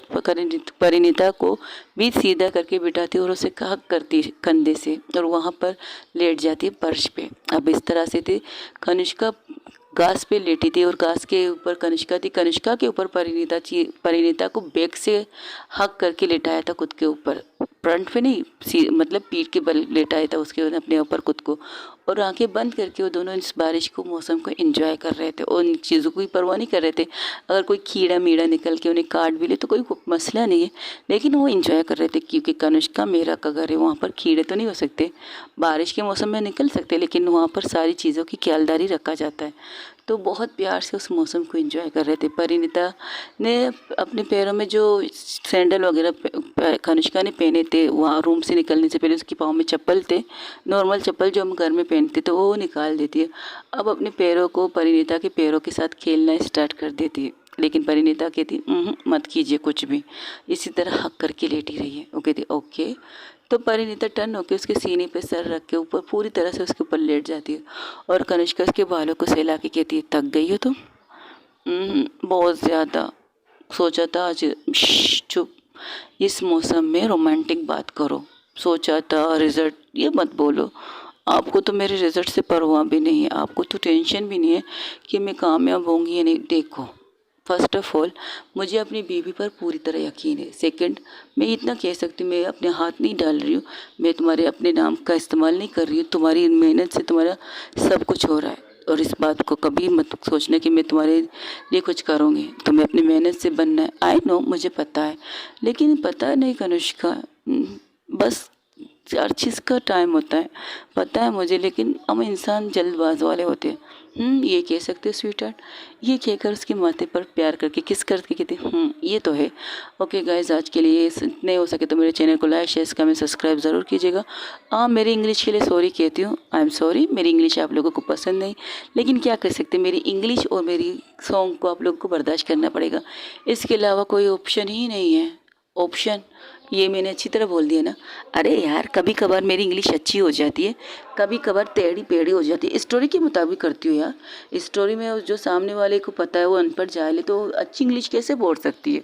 परिणीता को भी सीधा करके बिठाती है और उसे हक करती है कंधे से और वहाँ पर लेट जाती है फर्श पे। अब इस तरह से थी कनिष्का घास पे लेटी थी और घास के ऊपर कनिष्का थी, कनिष्का के ऊपर परिणीता को बैक से हक करके लेटाया था खुद के ऊपर, फ्रंट पे नहीं मतलब पीठ के बल लेटाया था उसके अपने ऊपर खुद को। और आंखें बंद करके वो दोनों इस बारिश को मौसम को एंजॉय कर रहे थे और इन चीज़ों की परवाह नहीं कर रहे थे। अगर कोई कीड़ा मीड़ा निकल के उन्हें काट भी ले तो कोई मसला नहीं है, लेकिन वो एंजॉय कर रहे थे क्योंकि कनिष्का मेरा का घर है, वहाँ पर कीड़े तो नहीं हो सकते, बारिश के मौसम में निकल सकते लेकिन वहाँ पर सारी चीज़ों की ख्यालदारी रखा जाता है। तो बहुत प्यार से उस मौसम को एंजॉय कर रहे थे। परिणीता ने अपने पैरों में जो सैंडल वगैरह कनिष्का ने पहने थे, वहाँ रूम से निकलने से पहले उसके पाँव में चप्पल थे, नॉर्मल चप्पल जो हम घर में पहनते तो वो निकाल देती है। अब अपने पैरों को परिणीता के पैरों के साथ खेलना स्टार्ट कर देती है, लेकिन परिणीता कहती मत कीजिए कुछ भी, इसी तरह हक करके लेटी रही है। वो कहती ओके। तो परिणीता टर्न होकर उसके सीने पे सर रख के ऊपर पूरी तरह से उसके ऊपर लेट जाती है और कनिष्का उसके बालों को सहला के कहती है, थक गई हो तुम? बहुत ज़्यादा। सोचा था आज चुप, इस मौसम में रोमांटिक बात करो। सोचा था रिजल्ट ये मत बोलो, आपको तो मेरे रिजल्ट से परवाह भी नहीं है, आपको तो टेंशन भी नहीं है कि मैं कामयाब होंगी या नहीं। देखो फर्स्ट ऑफ ऑल मुझे अपनी बीवी पर पूरी तरह यकीन है। सेकंड, मैं इतना कह सकती हूँ मैं अपने हाथ नहीं डाल रही हूँ, मैं तुम्हारे अपने नाम का इस्तेमाल नहीं कर रही हूँ, तुम्हारी मेहनत से तुम्हारा सब कुछ हो रहा है। और इस बात को कभी मत सोचना कि मैं तुम्हारे लिए कुछ करूँगी, तुम्हें अपनी मेहनत से बनना है। आई नो मुझे पता है, लेकिन पता नहीं कनिष्का, बस हर चीज़ का टाइम होता है, पता है मुझे, लेकिन हम इंसान जल्दबाज वाले होते हैं। ये कह सकते हो स्वीट हार्ट, ये कहकर उसके माथे पर प्यार करके किस करके कहते ये तो है। ओके गाइज, आज के लिए नहीं हो सके तो मेरे चैनल को लाइक शेयर कमेंट सब्सक्राइब ज़रूर कीजिएगा। मेरी इंग्लिश के लिए सॉरी कहती हूँ, आई एम सॉरी, मेरी इंग्लिश आप लोगों को पसंद नहीं, लेकिन क्या कर सकते, मेरी इंग्लिश और मेरी सॉन्ग को आप लोगों को बर्दाश्त करना पड़ेगा, इसके अलावा कोई ऑप्शन ही नहीं है। ऑप्शन ये मैंने अच्छी तरह बोल दिया ना। अरे यार कभी कभार मेरी इंग्लिश अच्छी हो जाती है, कभी कभार टेढ़ी पेढ़ी हो जाती है, स्टोरी के मुताबिक करती हूँ यार। स्टोरी में जो सामने वाले को पता है वो अनपढ़ जाहिल तो अच्छी इंग्लिश कैसे बोल सकती है,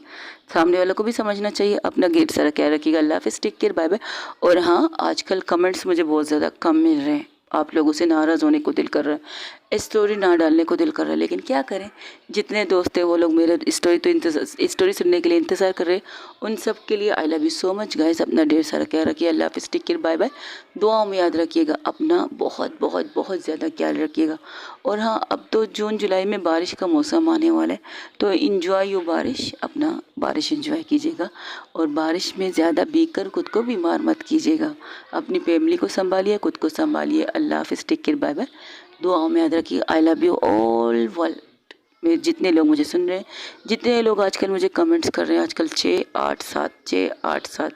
सामने वाले को भी समझना चाहिए। अपना गेट सारा क्या रखिएगा। अल्लाह हाफिज़, टेक केयर, बाय बाय। और हाँ आजकल कमेंट्स मुझे बहुत ज़्यादा कम मिल रहे हैं, आप लोगों से नाराज़ होने को दिल कर रहा है, स्टोरी ना डालने को दिल कर रहा है, लेकिन क्या करें, जितने दोस्त हैं वो लोग मेरे स्टोरी सुनने के लिए इंतज़ार कर रहे हैं। उन सब के लिए आई love you so much guys. अपना ढेर सारा ख्याल रखिए। अल्लाह हाफ़िज़, टेक केयर, बाय बाय। दुआओं में याद रखिएगा अपना, बहुत बहुत बहुत ज़्यादा ख्याल रखिएगा। और हाँ, अब तो जून जुलाई में बारिश का मौसम आने वाला है, तो इंजॉय यू बारिश, अपना बारिश इंजॉय कीजिएगा। और बारिश में ज़्यादा भीग कर खुद को बीमार मत कीजिएगा। अपनी फैमिली को संभालिए, खुद को संभालिए। अल्लाह हाफ़िज़, टेक केयर, बाय बाय। दुआओं में याद रखिए। आई लव यू ऑल वर्ल्ड में जितने लोग मुझे सुन रहे हैं, जितने लोग आजकल मुझे कमेंट्स कर रहे हैं। आजकल 6 8 7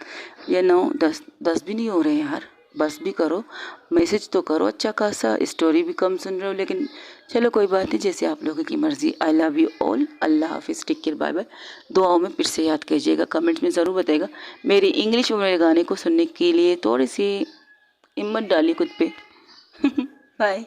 या 9 10 भी नहीं हो रहे हैं यार। बस भी करो, मैसेज तो करो अच्छा खासा। स्टोरी भी कम सुन रहे हो, लेकिन चलो कोई बात नहीं, जैसे आप लोगों की मर्ज़ी। I love you all. अल्लाह हाफ़िज़, टेक केयर, बाय बाय। दुआओं में फिर से याद कीजिएगा, कमेंट्स में ज़रूर बताइएगा। मेरी इंग्लिश और मेरे गाने को सुनने के लिए थोड़ी सी हिम्मत डालिए खुद पे। बाय।